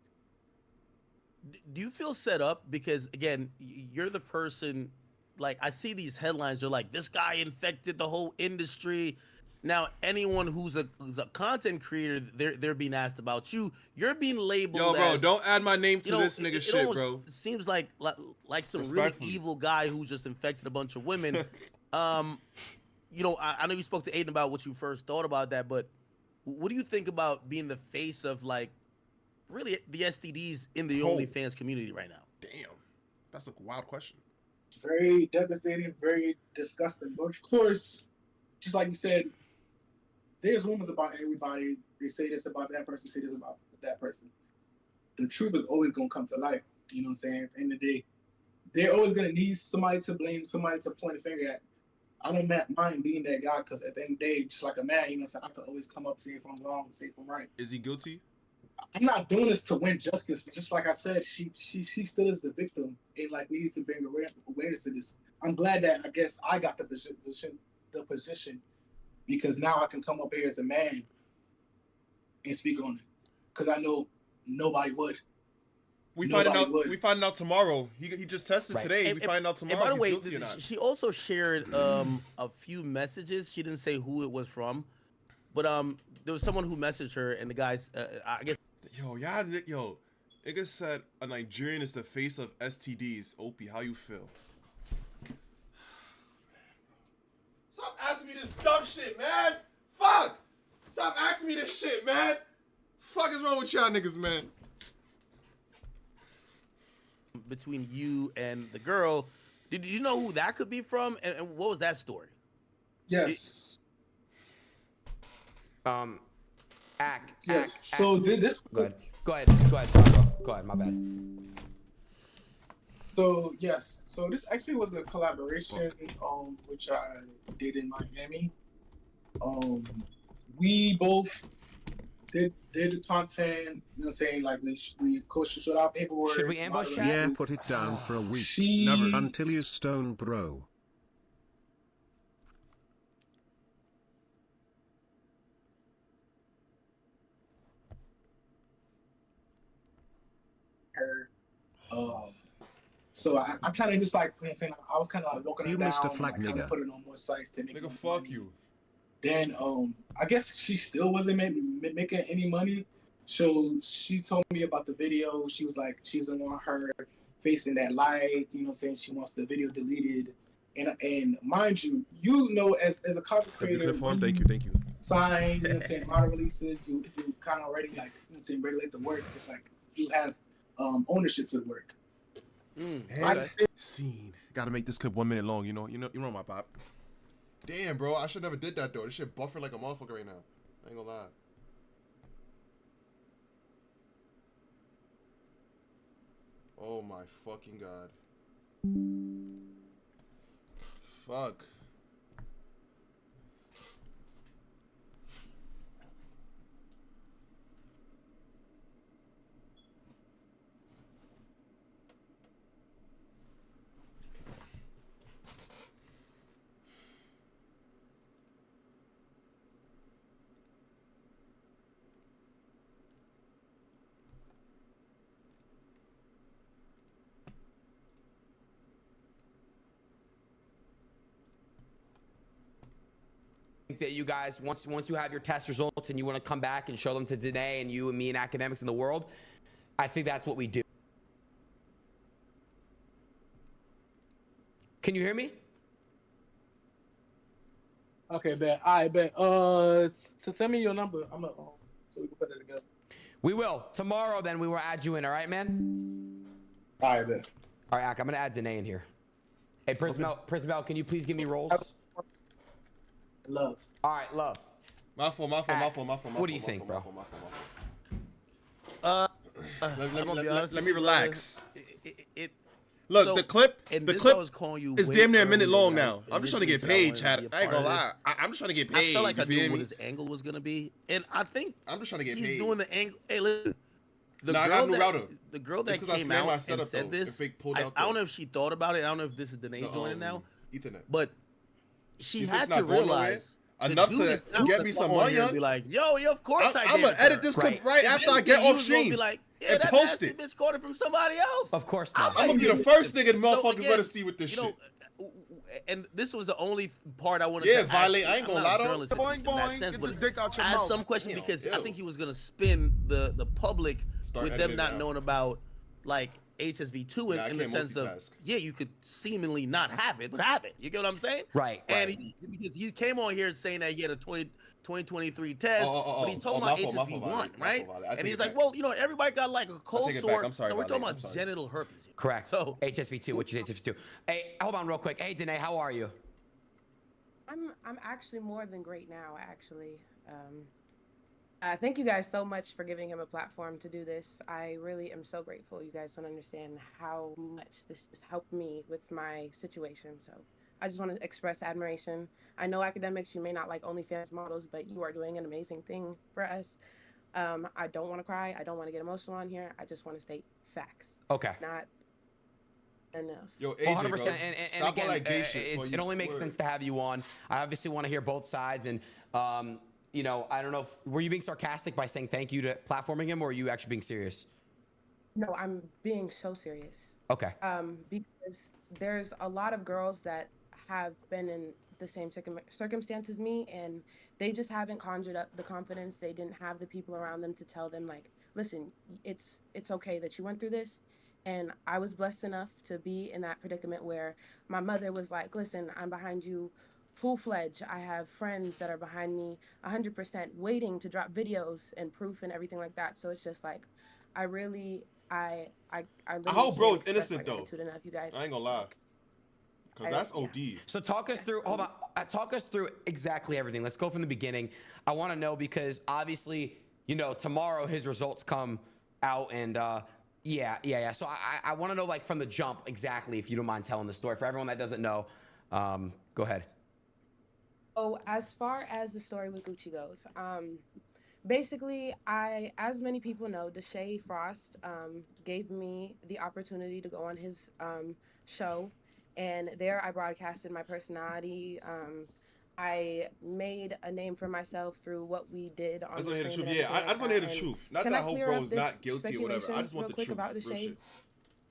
Do you feel set up? Because again, you're the person, like I see these headlines, they're like, this guy infected the whole industry. Now, anyone who's a content creator, they're being asked about you. You're being labeled Yo, bro, as, don't add my name to this nigga it shit, almost bro. seems like some really Respectfully. evil guy who just infected a bunch of women. I know you spoke to Aiden about what you first thought about that, but what do you think about being the face of like really the STDs in the Oh. OnlyFans community right now? Damn. That's a wild question. Very devastating, very disgusting. But of course, just like you said, there's rumors about everybody. They say this about that person, say this about that person. The truth is always going to come to light. You know what I'm saying? At the end of the day, they're always going to need somebody to blame, somebody to point a finger at. I don't mind being that guy because at the end of the day, just like a man, you know what I'm saying? I can always come up, say if I'm wrong, say if I'm right. Is he guilty? I'm not doing this to win justice. Just like I said, she still is the victim, and like we need to bring awareness to this. I'm glad that I guess I got the position, because now I can come up here as a man and speak on it, because I know nobody would. We find out tomorrow. He just tested today. We find out tomorrow. And by the if way, he's guilty or not. she also shared a few messages. She didn't say who it was from, but there was someone who messaged her, and the guys, I guess. Yo, nigga said a Nigerian is the face of STDs. Opie, how you feel? Stop asking me this dumb shit, man. Fuck. Stop asking me this shit, man. Fuck is wrong with y'all niggas, man? Between you and the girl, did you know who that could be from, and what was that story? Yes. Yes. So this. Go ahead. My bad. So yes. So this actually was a collaboration, which I did in Miami. We both did the content. You know what I'm saying? Like we coached out paperwork. Should we ambush Shaq? Yeah, put it down for a week. Never. Until you stone, bro. Her. So I kind of just like, you know what I'm saying, I was kind of like looking her You down. Mr. Flag I kind nigga. of put it on more sites to make Nigga, more fuck money. you. Then I guess she still wasn't making any money. So she told me about the video. She was like, she's on her facing that light. You know what I'm saying? She wants the video deleted. And mind you, as a content creator, Thank you. sign, you know what I'm saying, amount of releases, you kind of already like, you know what I'm saying, regulate the work. It's like you have ownership to the work. Scene. Gotta make this clip 1 minute long. You know my pop. Damn, bro, I should never did that though. This shit buffering like a motherfucker right now. I ain't gonna lie. Oh my fucking god. Fuck. That you guys, once you have your test results and you want to come back and show them to Danae and you and me and academics in the world, I think that's what we do. Can you hear me? Okay, bet. I bet. So send me your number. I'm gonna so we can put it together. We will. Tomorrow then we will add you in, all right, man? All right, bet. All right, Ak, I'm gonna add Danae in here. Hey, Prismel, can you please give me roles? Love. All right, love. My fault. What do you think, bro? Let me relax. It Look, so- the clip and the this clip I was calling you is way damn near a minute earlier, long right? now. I'm just trying to get Initially paid, said I Chad. wanted to I ain't be a gonna part lie. of I'm just trying to get this. I paid. felt like I you feel knew what me? his angle was gonna be, and I think I'm just trying to get he's paid. doing the angle. Hey, listen. Nah, I got a new router. The girl It's that 'cause I came slammed my out and setup, said though. this, If it pulled I out don't the- know if she thought about it. I don't know if this is Danae joining now, Ethernet. but she You think had it's to not going nowhere? realize the Enough dude to is not get gonna me come some on money here and on? be like, yo, of course I I'm gave gonna it to edit her. this Right. clip right If after I anything, get you off was gonna stream be like, yeah, and that post nasty it. bitch caught it from somebody else. Of course not. I'm gonna be the first nigga So motherfuckers again, better see with this you know, shit. and this was the only part I wanted Yeah, to violate. ask. I ain't gonna I'm not lie a though. journalist in Boing, that boing, sense, get but the dick out your ask mouth. some question Damn, because I ew. think he was gonna spin the public Start with them editing not now. knowing about like HSV2 Yeah, I in the can't sense of, multitask. yeah, you could seemingly not have it, but have it. You get what I'm saying? Right, And right. because he came on here saying that he had a 2023 test, but he's talking my about fault, HSV1, Violet, my right? fault, Violet. I And take he's it like, back. well, you know, everybody got like a cold take it sore. back. I'm sorry, No, we're talking Violet. about I'm sorry. genital herpes here. Correct. So HSV2, which is HSV2. Hey, hold on real quick. Hey, Danae, how are you? I'm actually more than great now. Actually, thank you guys so much for giving him a platform to do this. I really am so grateful. You guys don't understand how much this just helped me with my situation. So I just want to express admiration. I know academics, you may not like OnlyFans models, but you are doing an amazing thing for us. I don't want to cry. I don't want to get emotional on here. I just want to state facts. Okay. Not nothing else. Yo, AJ, 100%. bro, And stop again, all that gay shit. it only makes sense to have you on. I obviously want to hear both sides. And, you know, I don't know, were you being sarcastic by saying thank you to platforming him, or are you actually being serious? No, I'm being so serious. Okay. Because there's a lot of girls that have been in the same circumstance as me, and they just haven't conjured up the confidence. They didn't have the people around them to tell them, like, listen, it's okay that you went through this. And I was blessed enough to be in that predicament where my mother was like, listen, I'm behind you full-fledged. I have friends that are behind me 100% waiting to drop videos and proof and everything like that. So it's just like, I really hope bro's can't express innocent, my though. gratitude enough, you guys. I ain't gonna lie. Because that's OD. So talk us through, hold on, talk us through exactly everything. Let's go from the beginning. I want to know because obviously, you know, tomorrow his results come out and yeah. So I want to know, like, from the jump exactly, if you don't mind telling the story. For everyone that doesn't know, go ahead. So as far as the story with Gucci goes, basically, as many people know, Deshae Frost gave me the opportunity to go on his show, and there I broadcasted my personality. I made a name for myself through what we did on I just the want to hear the stream truth. and Yeah, everything I like just want to hear that. the And truth. Not can that I I hope clear bro up is this not guilty or whatever. I speculation just want real the quick truth. about Real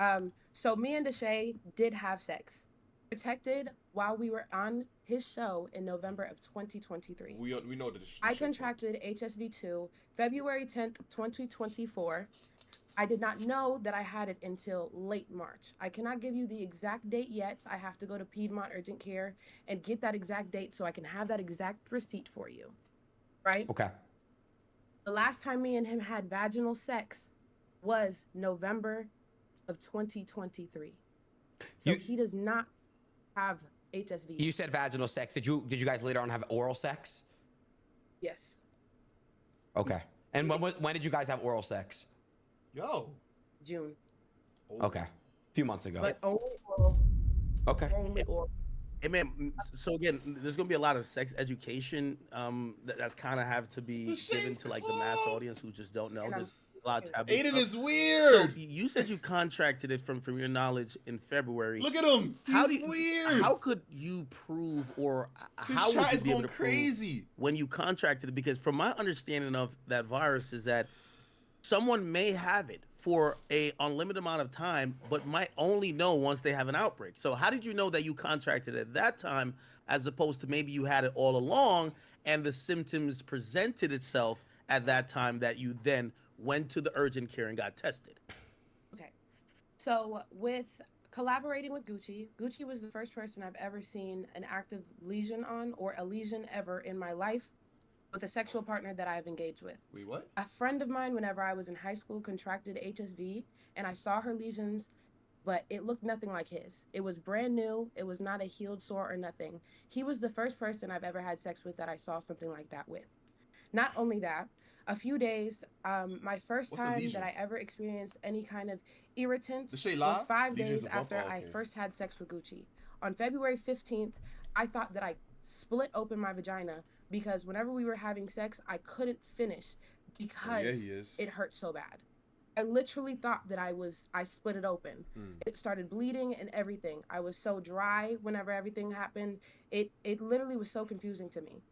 Deshae? shit. So me and Deshae did have sex, protected while we were on his show in November of 2023. We know that this I shit, contracted HSV2 February 10th, 2024. I did not know that I had it until late March. I cannot give you the exact date yet. I have to go to Piedmont Urgent Care and get that exact date so I can have that exact receipt for you. Right? Okay. The last time me and him had vaginal sex was November of 2023. So he does not have HSV. You said vaginal sex. Did you guys later on have oral sex? Yes. Okay. And when did you guys have oral sex? Yo. June. Okay. A few months ago. But only oral. Okay. Only oral. Hey man, so again, there's gonna be a lot of sex education that's kind of have to be given to like the mass audience who just don't know. There's a lot of taboo Aiden stuff. is So weird. you said you contracted it from your knowledge in February. Look at him. He's weird. How could you prove, or His how would chat you is be able going to prove crazy. when you contracted it? Because from my understanding of that virus is that someone may have it for a unlimited amount of time, but might only know once they have an outbreak. So how did you know that you contracted at that time, as opposed to maybe you had it all along and the symptoms presented itself at that time that you then went to the urgent care and got tested? Okay. So with collaborating with Gucci, Gucci was the first person I've ever seen an active lesion on, or a lesion ever in my life, with a sexual partner that I've engaged with. Wait, what? A friend of mine, whenever I was in high school, contracted HSV, and I saw her lesions, but it looked nothing like his. It was brand new. It was not a healed sore or nothing. He was the first person I've ever had sex with that I saw something like that with. Not only that, a few days, my first What's a time lesion? that I ever experienced any kind of irritant The shade was live? 5 Lesion is days a bump? after Oh, I okay. first had sex with Gucci. On February 15th, I thought that I split open my vagina because whenever we were having sex, I couldn't finish because he is. it hurt so bad. I literally thought that I split it open. It started bleeding and everything. I was so dry whenever everything happened. It literally was so confusing to me.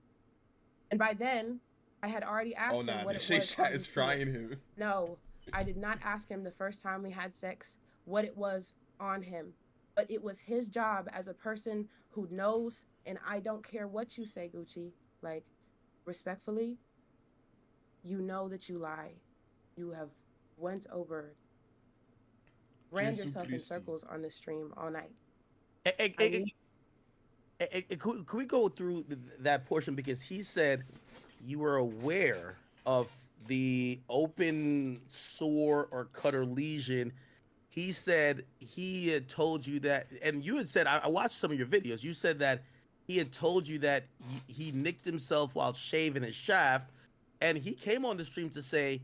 And by then, I had already asked him what the it shade was. chat on is his frying penis. him. No, I did not ask him the first time we had sex what it was on him. But it was his job as a person who knows, and I don't care what you say, Gucci. Like, respectfully, you know that you lie. You have went over ran Jesus yourself in Christi. circles on the stream all night. Could we go through that portion, because he said you were aware of the open sore or cut or lesion. He said he had told you that, and you had said, I watched some of your videos. You said that he had told you that he nicked himself while shaving his shaft, and he came on the stream to say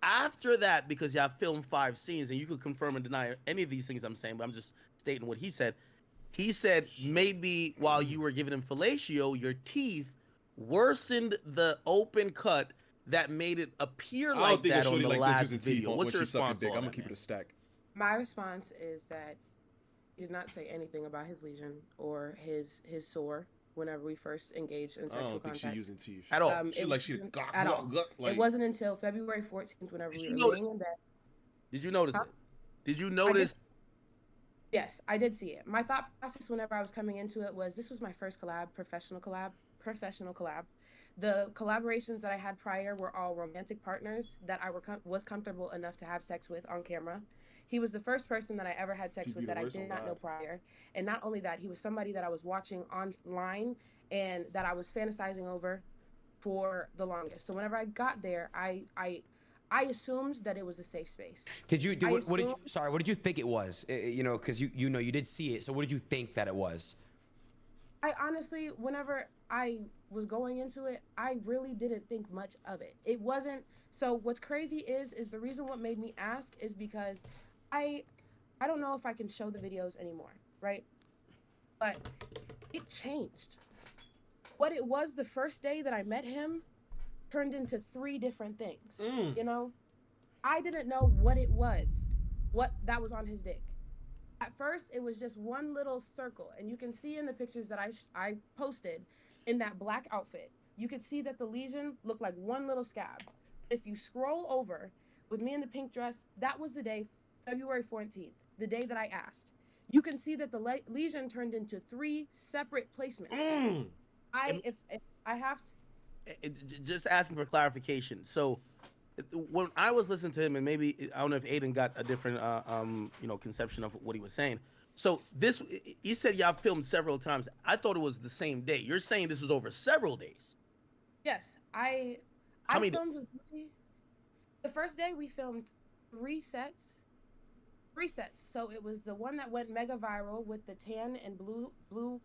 after that, because y'all filmed 5 scenes, and you could confirm and deny any of these things I'm saying, but I'm just stating what he said. He said maybe while you were giving him fellatio, your teeth worsened the open cut that made it appear I like don't think that it's on really the like last this using teeth video. when What's your she's sucking response dick. to I'm all gonna that, keep it man? a stack. My response is that he did not say anything about his lesion or his sore whenever we first engaged in I sexual don't think contact. she using teeth. At all. She It like she wasn't at all. like. It wasn't until February 14th whenever Did we you were notice laying in bed. Did you notice Huh? it? Did you I did, notice? yes, I did see it. My thought process whenever I was coming into it was this was my first professional collab. The collaborations that I had prior were all romantic partners that I was comfortable enough to have sex with on camera. He was the first person that I ever had sex with that I did not know prior. And not only that, he was somebody that I was watching online and that I was fantasizing over for the longest. So whenever I got there, I assumed that it was a safe space. Did you do I what did you, assume- sorry, what did you think it was? You know, because you know you did see it. So what did you think that it was? I honestly, whenever I was going into it, I really didn't think much of it. It wasn't. So what's crazy is the reason what made me ask is because I don't know if I can show the videos anymore, right? But it changed. What it was the first day that I met him turned into 3 different things. You know, I didn't know what it was, what that was on his dick. At first, it was just one little circle, and you can see in the pictures that I posted in that black outfit, you could see that the lesion looked like one little scab. If you scroll over with me in the pink dress, that was the day, February 14th, the day that I asked. You can see that the lesion turned into 3 separate placements. If I have to. Just asking for clarification. So when I was listening to him, and maybe I don't know if Aiden got a different conception of what he was saying. So this, he said y'all filmed several times. I thought it was the same day. You're saying this was over several days. Yes, I filmed with Gucci. The first day we filmed 3 sets. 3 sets. So it was the one that went mega viral with the tan and blue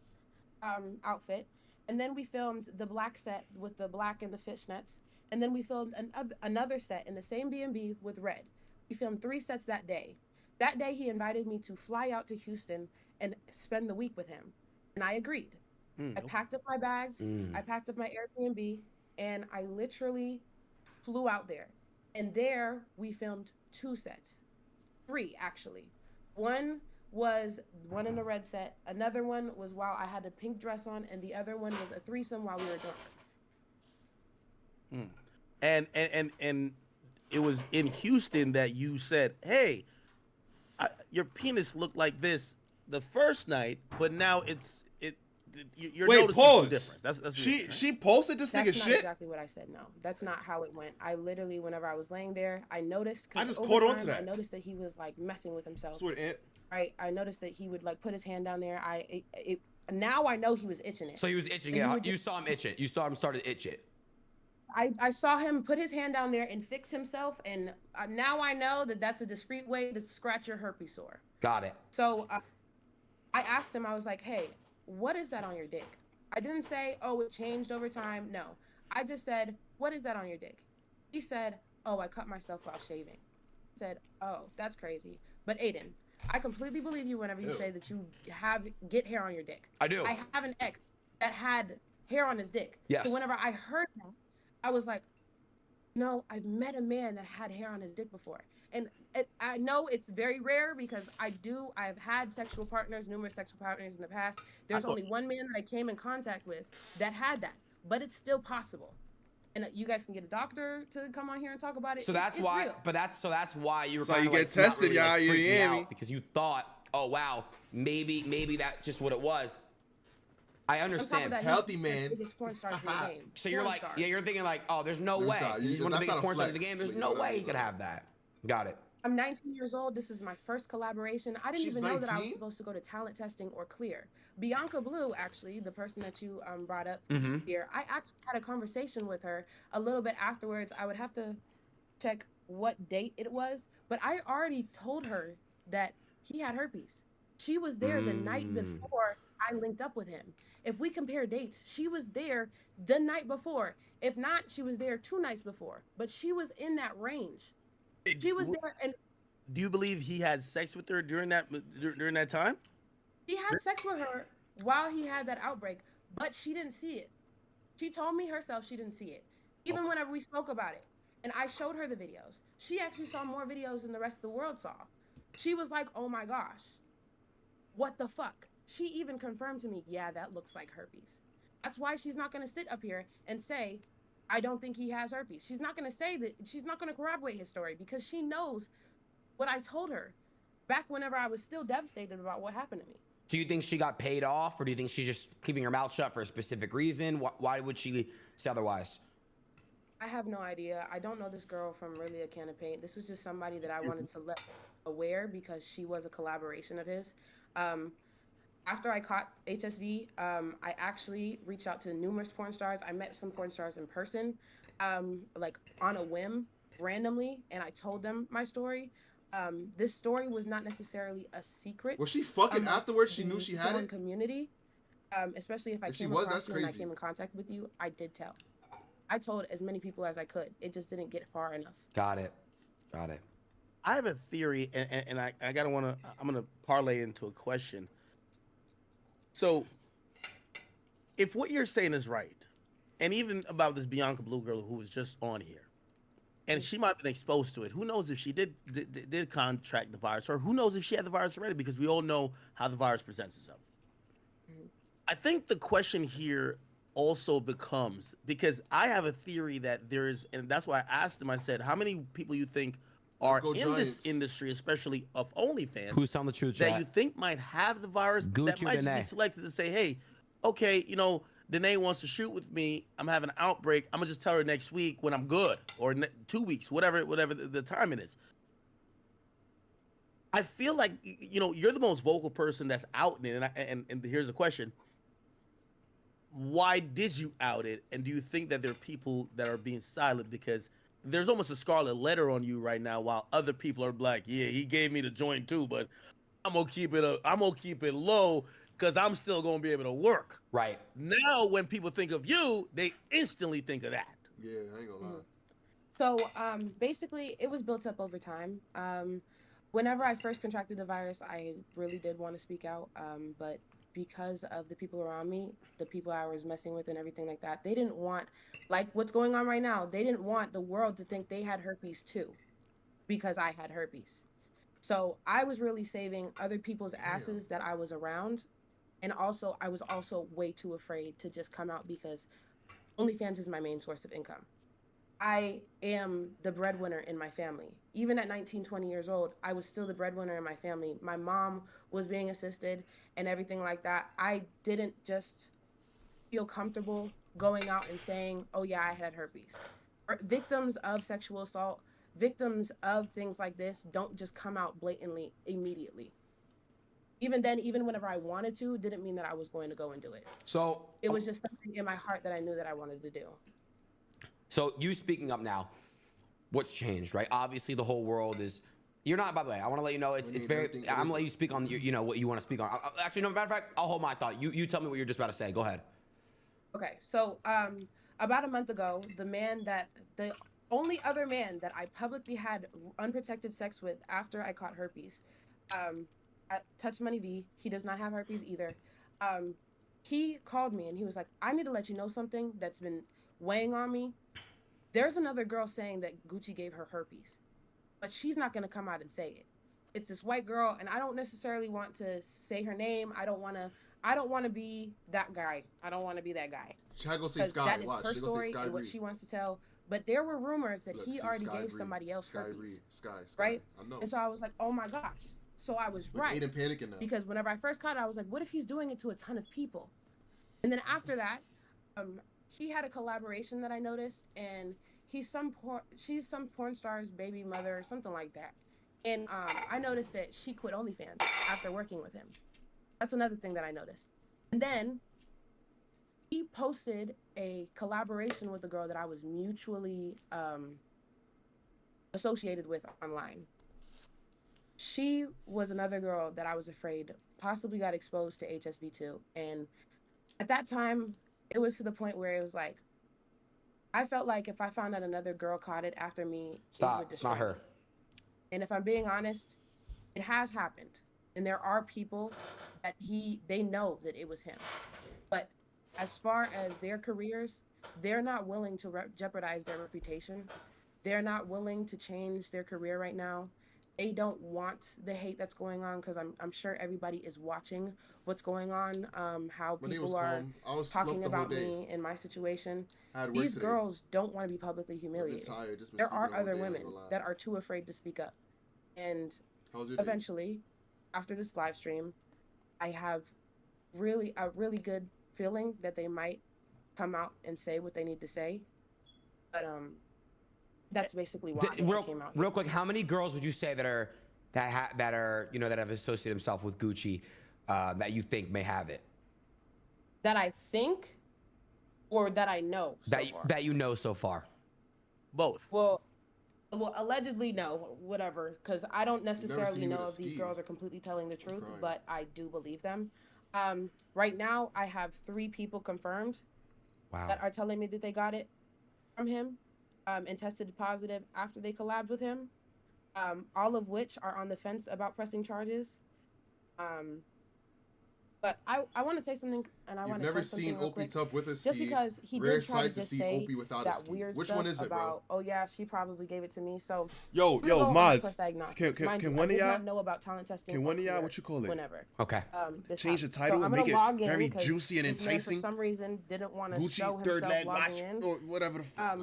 outfit. And then we filmed the black set with the black and the fishnets. And then we filmed another set in the same B&B with red. We filmed 3 sets that day. That day he invited me to fly out to Houston and spend the week with him. And I agreed. I packed up my bags, I packed up my Airbnb, and I literally flew out there. And there we filmed 2 sets. 3 actually. One was one in the red set. Another one was while I had a pink dress on, and the other one was a threesome while we were drunk. And it was in Houston that you said, "Hey, your penis looked like this the first night, but now you're Wait, noticing pause. some difference." That's what She you're saying, right? she posted this That's nigga not shit. exactly what I said. No, that's not how it went. I literally, whenever I was laying there, I noticed. I just over caught on to time, that. I noticed that he was like messing with himself. Swear to Ant. Right. I noticed that he would like put his hand down there. Now I know he was itching it. So he was itching And he it. would You just- saw him itch it. You saw him start to itch it. I saw him put his hand down there and fix himself, and now I know that that's a discreet way to scratch your herpes sore. Got it. So I asked him, I was like, "Hey, what is that on your dick?" I didn't say, "Oh, it changed over time." No, I just said, "What is that on your dick?" He said, "Oh, I cut myself while shaving." I said, "Oh, that's crazy." But Aiden, I completely believe you whenever you say that you get hair on your dick. I do. I have an ex that had hair on his dick. Yes. So whenever I heard that, I was like, no, I've met a man that had hair on his dick before. And I know it's very rare because I've had numerous sexual partners in the past. There's only one man that I came in contact with that had that, but it's still possible. And you guys can get a doctor to come on here and talk about it. So that's it's why, real. but that's why you were So kinda you get like, not tested, really, like, y'all, you freaking hear me? out because you thought, oh wow, maybe that's just what it was. I On top of understand. that, Healthy he's man. the biggest porn star in the game. So you're Porn like, star. yeah, you're thinking like, oh, there's no Let me way. stop. He's one of the That's biggest not a porn stars in the flex, game. There's but no you know way he what could I mean. have that. Got it. I'm 19 years old. This is my first collaboration. I didn't She's even know that I was 19? supposed to go to talent testing or clear. Bianca Blue, actually, the person that you brought up Mm-hmm. here, I actually had a conversation with her a little bit afterwards. I would have to check what date it was, but I already told her that he had herpes. She was there the night Mm. before I linked up with him. If we compare dates, she was there the night before. If not, she was there 2 nights before, but she was in that range. She was there, and Do you believe he had sex with her during that time? he had sex with her while he had that outbreak, but she didn't see it. She told me herself she didn't see it. Even Okay. whenever we spoke about it, and I showed her the videos, she actually saw more videos than the rest of the world saw. She was like, "Oh my gosh, what the fuck?" She even confirmed to me, "Yeah, that looks like herpes." That's why she's not gonna sit up here and say, "I don't think he has herpes." She's not gonna say that. She's not gonna corroborate his story because she knows what I told her back whenever I was still devastated about what happened to me. Do you think she got paid off, or do you think she's just keeping her mouth shut for a specific reason? Why would she say otherwise? I have no idea. I don't know this girl from really a can of paint. This was just somebody that I wanted to let aware because she was a collaboration of his. Um, After I caught HSV, I actually reached out to numerous porn stars. I met some porn stars in person, like on a whim, randomly, and I told them my story. This story was not necessarily a secret. Was she fucking amongst afterwards? She knew the she had porn it? community, especially if I If she came was, across that's you and I crazy. came in contact with you. I did tell. I told as many people as I could. It just didn't get far enough. Got it. Got it. I have a theory, and I'm gonna parlay into a question. So, if what you're saying is right, and even about this Bianca Blue girl who was just on here, and she might have been exposed to it. Who knows if she did contract the virus, or who knows if she had the virus already? Because we all know how the virus presents itself. Mhm. I think the question here also becomes, because I have a theory that there's, and that's why I asked him. I said, how many people you think are go in this Giants. industry, especially of OnlyFans, Who's telling the truth, that chat? you think might have the virus, that Gucci or might just be Danae? selected to say, hey, okay, Danae wants to shoot with me. I'm having an outbreak. I'm gonna just tell her next week when I'm good, or 2 weeks, whatever the time it is. I feel like you're the most vocal person that's out in it, and here's the question: why did you out it? And do you think that there are people that are being silent because there's almost a scarlet letter on you right now, while other people are like, yeah, he gave me the joint too, but I'm gonna keep it low because I'm still gonna be able to work. Right. Now, when people think of you, they instantly think of that. Yeah, I ain't gonna lie. So basically, it was built up over time. Whenever I first contracted the virus, I really did want to speak out, but because of the people around me, the people I was messing with and everything like that, they didn't want, like what's going on right now, they didn't want the world to think they had herpes too, because I had herpes. So I was really saving other people's asses that I was around. And also, I was also way too afraid to just come out because OnlyFans is my main source of income. I am the breadwinner in my family. Even at 19, 20 years old, I was still the breadwinner in my family. My mom was being assisted and everything like that. I didn't just feel comfortable going out and saying, oh, yeah, I had herpes. Victims of sexual assault, victims of things like this don't just come out blatantly immediately. Even then, even whenever I wanted to, didn't mean that I was going to go and do it. So It was just something in my heart that I knew that I wanted to do. So you speaking up now, what's changed, right? Obviously, the whole world is. You're not. By the way, I want to let you know it's very. everything- I'm gonna let you speak on what you want to speak on. Actually, no. Matter of fact, I'll hold my thought. You tell me what you're just about to say. Go ahead. Okay, so about a month ago, the only other man that I publicly had unprotected sex with after I caught herpes, at Touch Money V, he does not have herpes either. He called me and he was like, I need to let you know something that's been weighing on me. There's another girl saying that Gucci gave her herpes, but she's not going to come out and say it. It's this white girl, and I don't necessarily want to say her name. I don't want to be that guy. I don't want to be that guy. She had to go see Because Sky. that is Watch. her She go see story Sky and what Bree. she wants to tell. But there were rumors that Look, he see already Sky gave Bree. somebody else Sky herpes, Bree. Sky. right? I know. And so I was like, oh my gosh. So I was Look, right. Aiden panicking now. Because whenever I first caught it, I was like, what if he's doing it to a ton of people? And then after that, he had a collaboration that I noticed, and she's some porn star's baby mother or something like that. And I noticed that she quit OnlyFans after working with him. That's another thing that I noticed. And then he posted a collaboration with a girl that I was mutually associated with online. She was another girl that I was afraid possibly got exposed to HSV2. And at that time, it was to the point where it was like, I felt like if I found out another girl caught it after me, Stop. it would It's not destroy her. me. And if I'm being honest, it has happened. And there are people that they know that it was him. But as far as their careers, they're not willing to jeopardize their reputation. They're not willing to change their career right now. They don't want the hate that's going on, because I'm sure everybody is watching what's going on, how people are talking about me and my situation. These girls don't want to be publicly humiliated. There are other women that are too afraid to speak up. And eventually, after this live stream, I have a really good feeling that they might come out and say what they need to say. But that's basically why I came out. Real quick, how many girls would you say that have associated themselves with Gucci that you think may have it? That I think, or that I know so far? That you know so far. Both. Well, allegedly no, whatever, because I don't necessarily know if these girls are completely telling the truth, but I do believe them. Right now, I have 3 people confirmed that are telling me that they got it from him. And tested positive after they collabed with him, all of which are on the fence about pressing charges. But I want to say something, and I want to share something real quick. OpeyTup with a ski. Just because he did try to just say that weird Which stuff one is it, about, oh yeah, she probably gave it to me. So yo, mods, can one of y'all not know about talent testing? Can one of y'all, what you call it? Whenever. Okay. Change the title and make it very juicy and enticing. For some reason, didn't want to show Gucci third himself leg match logging in. or whatever the fuck.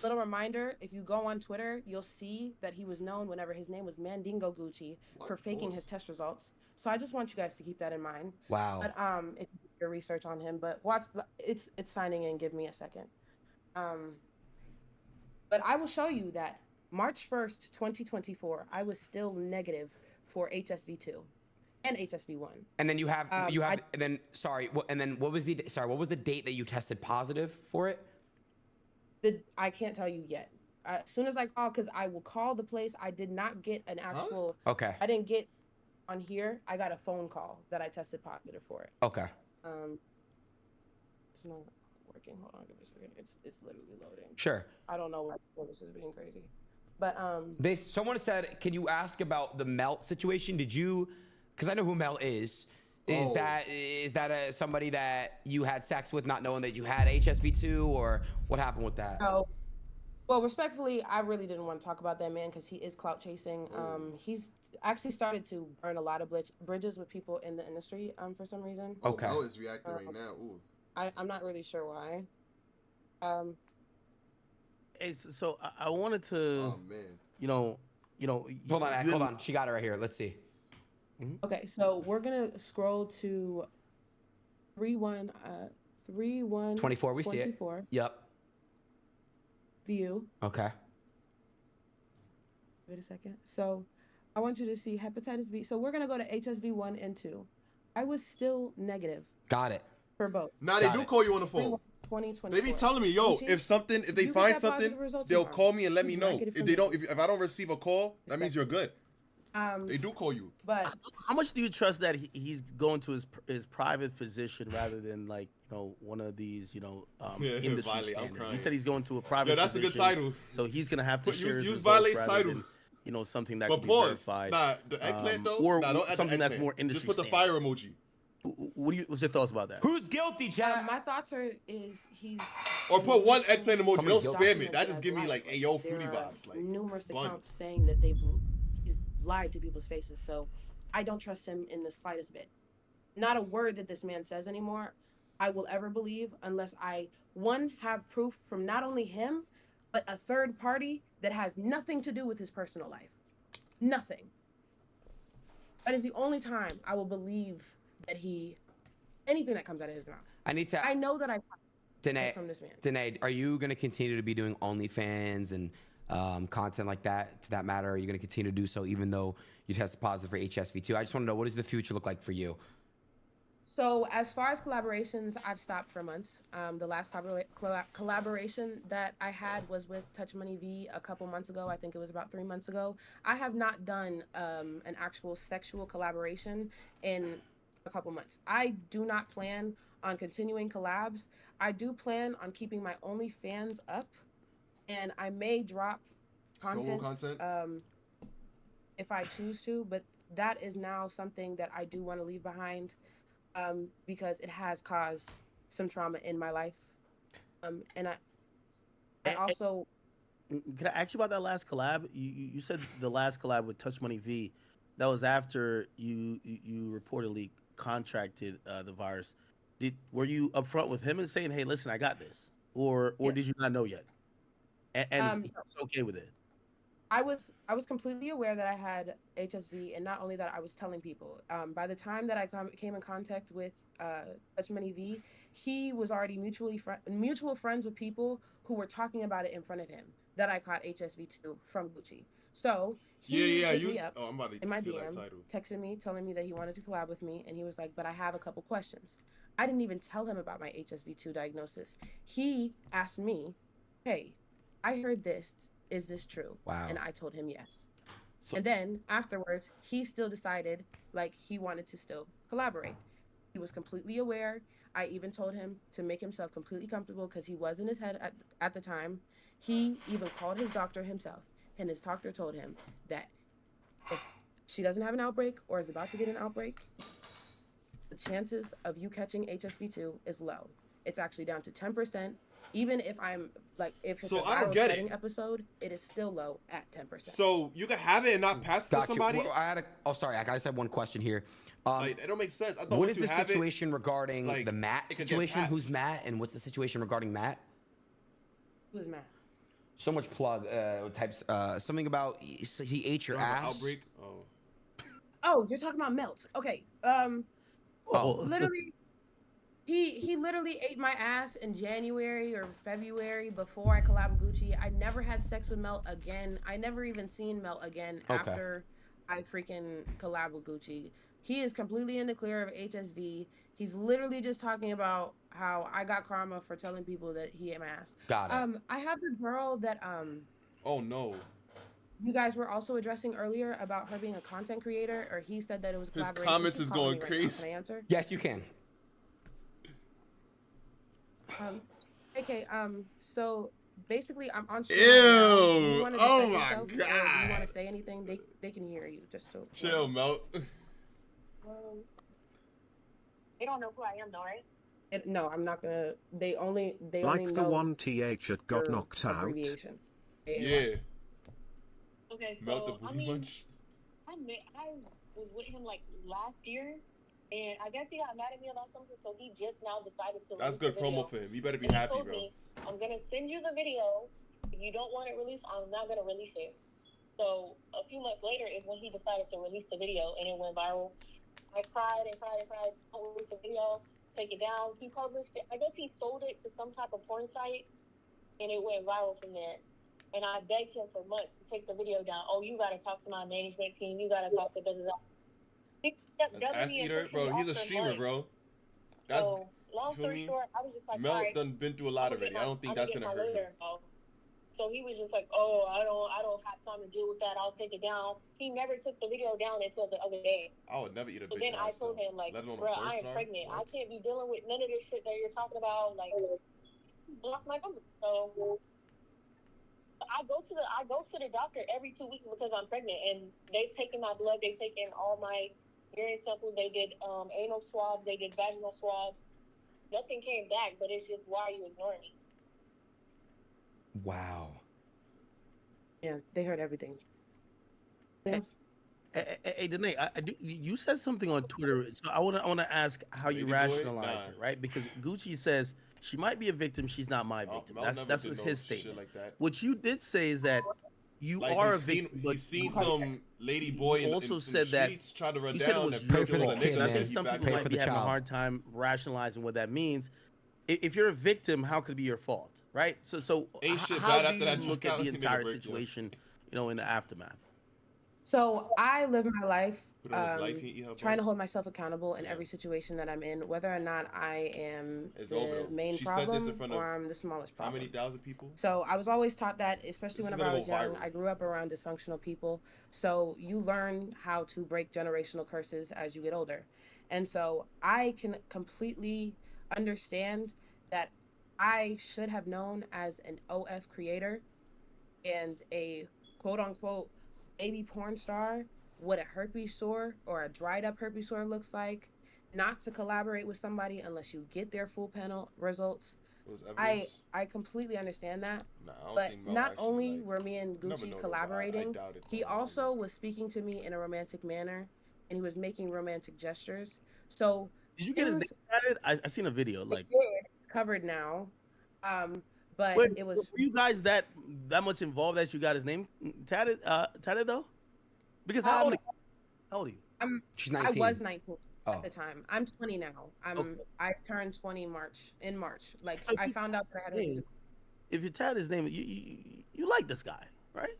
Little reminder, if you go on Twitter, you'll see that he was known whenever his name was Mandingo Gucci for faking his test results. So I just want you guys to keep that in mind. Wow. But if you do your research on him, but watch, it's signing in. Give me a second. But I will show you that March 1st, 2024, I was still negative for HSV2 and HSV1. And then what was the date that you tested positive for it? I can't tell you yet. As soon as I call, because I will call the place. I did not get an actual. Okay. I didn't get on here. I got a phone call that I tested positive for it. Okay. It's not working. Hold on, give me a second. It's literally loading. Sure. I don't know why this is being crazy, but someone said, can you ask about the Melt situation? Did you? Because I know who Melt is. Is that somebody that you had sex with, not knowing that you had HSV2, or what happened with that? Oh, well, respectfully, I really didn't want to talk about that man because he is clout chasing. He's actually started to burn a lot of bridges with people in the industry for some reason. Okay. Mel is reacting right now. Ooh. I'm not really sure why. Hey, so I wanted to. Oh man. Hold on. She got it right here. Let's see. Okay, so we're gonna scroll to 3/1/24. We see it. Yep. View. Okay. Wait a second. So I want you to see hepatitis B. So we're gonna go to HSV1 and 2. I was still negative. Got it. For both. Now they do call you on the phone. 2024. They be telling me, yo, if they find something, they'll call me and let me know. If I don't receive a call, that means you're good. They do call you. But how much do you trust that he's going to his private physician rather than one of these industry standards? He said he's going to a private. That's physician, a good title. So he's gonna have to share his use Violate's title. Than, something that can be verified. Nah, the eggplant though. Or don't something that's more industry. Just put the fire emoji. What's your thoughts about that? Who's guilty, Chad? My thoughts he's. Or put one eggplant emoji. Don't spam it. That just give me like, hey yo, fruity vibes. Like numerous accounts saying that he's lied to people's faces, so I don't trust him in the slightest bit. Not a word that this man says anymore I will ever believe unless I, one, have proof from not only him, but a third party that has nothing to do with his personal life. Nothing. That is the only time I will believe that anything that comes out of his mouth. I know that I Danae, from this man. Danae, are you going to continue to be doing OnlyFans and content like that, to that matter? Are you going to continue to do so even though you tested positive for HSV2? I just want to know, what does the future look like for you? So as far as collaborations, I've stopped for months. The last collaboration that I had was with Touch Money V a couple months ago. I think it was about 3 months ago. I have not done an actual sexual collaboration in a couple months. I do not plan on continuing collabs. I do plan on keeping my OnlyFans up, and I may drop Solo content, content? if I choose to, but that is now something that I do want to leave behind. Because it has caused some trauma in my life. And I also... Can I ask you about that last collab? You said the last collab with Touch Money V, that was after you reportedly contracted the virus. Were you upfront with him and saying, hey, listen, I got this? Or Yes. did you not know yet? And he was okay with it? I was completely aware that I had HSV, and not only that, I was telling people. By the time that I came in contact with Touch Money V, he was already mutual friends with people who were talking about it in front of him, that I caught HSV2 from Gucci. So he hit me up I'm about to in my steal that DM, title. texted me, telling me that he wanted to collab with me, and he was like, but I have a couple questions. I didn't even tell him about my HSV2 diagnosis. He asked me, hey, I heard this. Is this true? Wow. And I told him yes. So- And then afterwards, he still decided like he wanted to still collaborate. He was completely aware. I even told him to make himself completely comfortable because he was in his head at the time. He even called his doctor himself, and his doctor told him that if she doesn't have an outbreak or is about to get an outbreak, the chances of you catching HSV2 is low. It's actually down to 10%. Even if I'm like, if it's So a I don't viral get it. spreading episode, it is still low at 10%. So you can have it and not pass it to Got you. somebody? Well, sorry, I just have one question here. Like, it don't make sense. I thought What once is you the have situation regarding like, the Matt it could get situation? Who's passed. Matt, and what's the situation regarding Matt? Who's Matt? So much plug types. Something about he ate your ass. Outbreak? Oh. Oh, you're talking about Melt. Okay. Literally, he literally ate my ass in January or February before I collabed with Gucci. I never had sex with Melt again. I never even seen Melt again Okay. after I freaking collabed with Gucci. He is completely in the clear of HSV. He's literally just talking about how I got karma for telling people that he ate my ass. Got it. I have the girl that Oh, no. you guys were also addressing earlier about her being a content creator, or he said that it was His collaboration. comments She's is calling going me right now. crazy. Can I answer? Yes, you can. Okay, so basically I'm on stream Ew. right now. Do you wanna Oh defend my yourself, or do you God. want to say anything? They can hear you, just so. Chill, Melt. They don't know who I am, though, right? No, I'm not gonna. They only Like the know one TH that got your knocked out. abbreviation. Yeah. Okay, so Melt the I booty mean, bunch. I was with him like last year, and I guess he got mad at me about something, so he just now decided to. That's release good the video. promo for him. You better be And he happy, told bro. me, I'm gonna send you the video. If you don't want it released, I'm not gonna release it. So a few months later is when he decided to release the video, and it went viral. I cried and cried and cried. Don't release the video. Take it down. He published it. I guess he sold it to some type of porn site, and it went viral from there. And I begged him for months to take the video down. Oh, you gotta talk to my management team. You gotta talk to da. He kept That's dubbing ass me and eater, pushing me bro. He's a off for streamer, months. bro. That's So long feel story me? short, I was just like, Melt all right, done been through a lot already. I don't think that's gonna hurt him. So he was just like, oh, I don't have time to deal with that. I'll take it down. He never took the video down until the other day. I would never eat a So bitch then I ass, told though. him, like, Let alone a bro, porn I am star. pregnant. I What? can't be dealing with none of this shit that you're talking about. Like, block my number. So I go to the doctor every 2 weeks because I'm pregnant, and they've taken my blood. They've taken all my urine samples. They did anal swabs. They did vaginal swabs. Nothing came back, but it's just, why are you ignoring me? Wow. Yeah, they heard everything. Hey, Danae, you said something on Twitter, so I want to ask how you Lady boy? rationalize it, Nah. right? Because Gucci says she might be a victim, she's not my Oh, victim. Mel never That's did was no his shit statement. like that. What you did say is that you Like, are a he's victim, seen, but he's seen some lady boy you in, also in said the that streets try to run you said it down was and your pay for fault. a nigga. And I and think he some back people Pay up. might for be the having a child. hard time rationalizing what that means. if you're a victim, how could it be your fault, right? So Ain't shit how bad do after you that look at knockout, the nigga entire break, yo. situation, in the aftermath? So I live my life, Put on his life, he eat her trying to butt. hold myself accountable in Yeah. every situation that I'm in, whether or not I am It's over, the though. main She said this in problem front or of I'm the smallest How problem. many thousand people? So I was always taught that, especially This is whenever I gonna was go young. viral. I grew up around dysfunctional people. So you learn how to break generational curses as you get older. And so I can completely understand that I should have known as an OF creator and a quote unquote baby porn star what a herpes sore or a dried up herpes sore looks like, not to collaborate with somebody unless you get their full panel results. It was I evidence. I completely understand that. Nah, I don't But think Mel not actually, only like, were me and you never Gucci know, though, but I collaborating, doubt it, he though. also was speaking to me in a romantic manner and he was making romantic gestures. So Did you get his name things tatted? I seen a video. I Like, did, it's covered now. But wait, it were was you guys that much involved that you got his name tatted? Tatted though? Because how old? um How old are you? She's I 19. was 19 Oh. at the time. I'm 20 now. Okay. I turned 20 in March. Like So I you found out that I had tatted his herpes. name. If you tatted his name, you like this guy, right?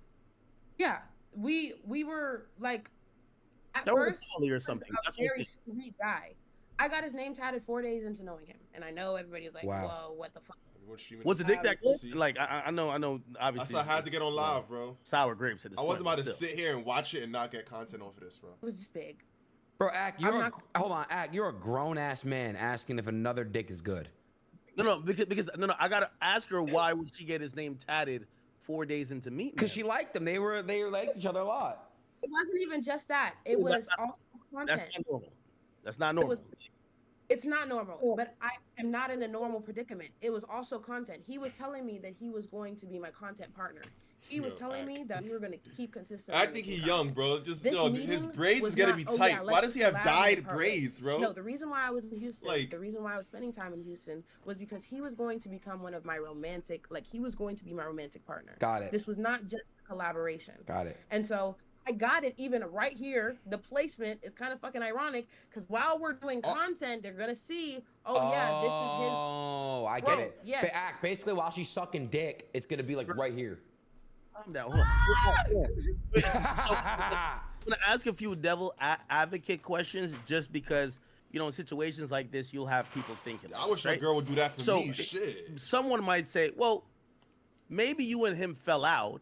Yeah, we were like at That was first a poly or he was something. a That's what's very good. sweet guy. I got his name tatted 4 days into knowing him, and I know everybody's like, Wow. "Whoa, what the fuck?" Everyone streaming Was the this dick that good? See? Like I know. Obviously, That's why I had to it's, get on you know, live, bro. sour grapes at this I point. wasn't about but to still. sit here and watch it and not get content off of this, bro. It was just big. Bro, Ak, I'm not- hold on, Ak, you're a grown ass man asking if another dick is good. No, because no. I gotta ask her why would she get his name tatted 4 days into meeting Because him? she liked them. They liked each other a lot. It wasn't even just that. It Well, that's was also That's content. not normal. That's not It normal. was. It's not normal, but I am not in a normal predicament. It was also content. He was telling me that he was going to be my content partner. He was Yo, telling Ak. me that we were going to keep consistent. I think he's young, bro. Just This his meeting braids was is gonna not, be "Oh, tight. yeah, Why let's does he have collab dyed and partner." braids, bro? No, the reason why I was in Houston, Like- the reason why I was spending time in Houston was because he was going to become one of my romantic, like he was going to be my romantic partner. Got it. This was not just a collaboration. Got it. And so I got it even right here. The placement is kind of fucking ironic because while we're doing content, they're gonna see, oh yeah, this is his. Oh, I get Bro, it. yes. Ak, basically, while she's sucking dick, it's gonna be like right here. Calm down. Hold on. Wait, so I'm gonna ask a few devil advocate questions just because in situations like this you'll have people thinking. I wish that girl would do that for So, me. Shit. Someone might say, well, maybe you and him fell out,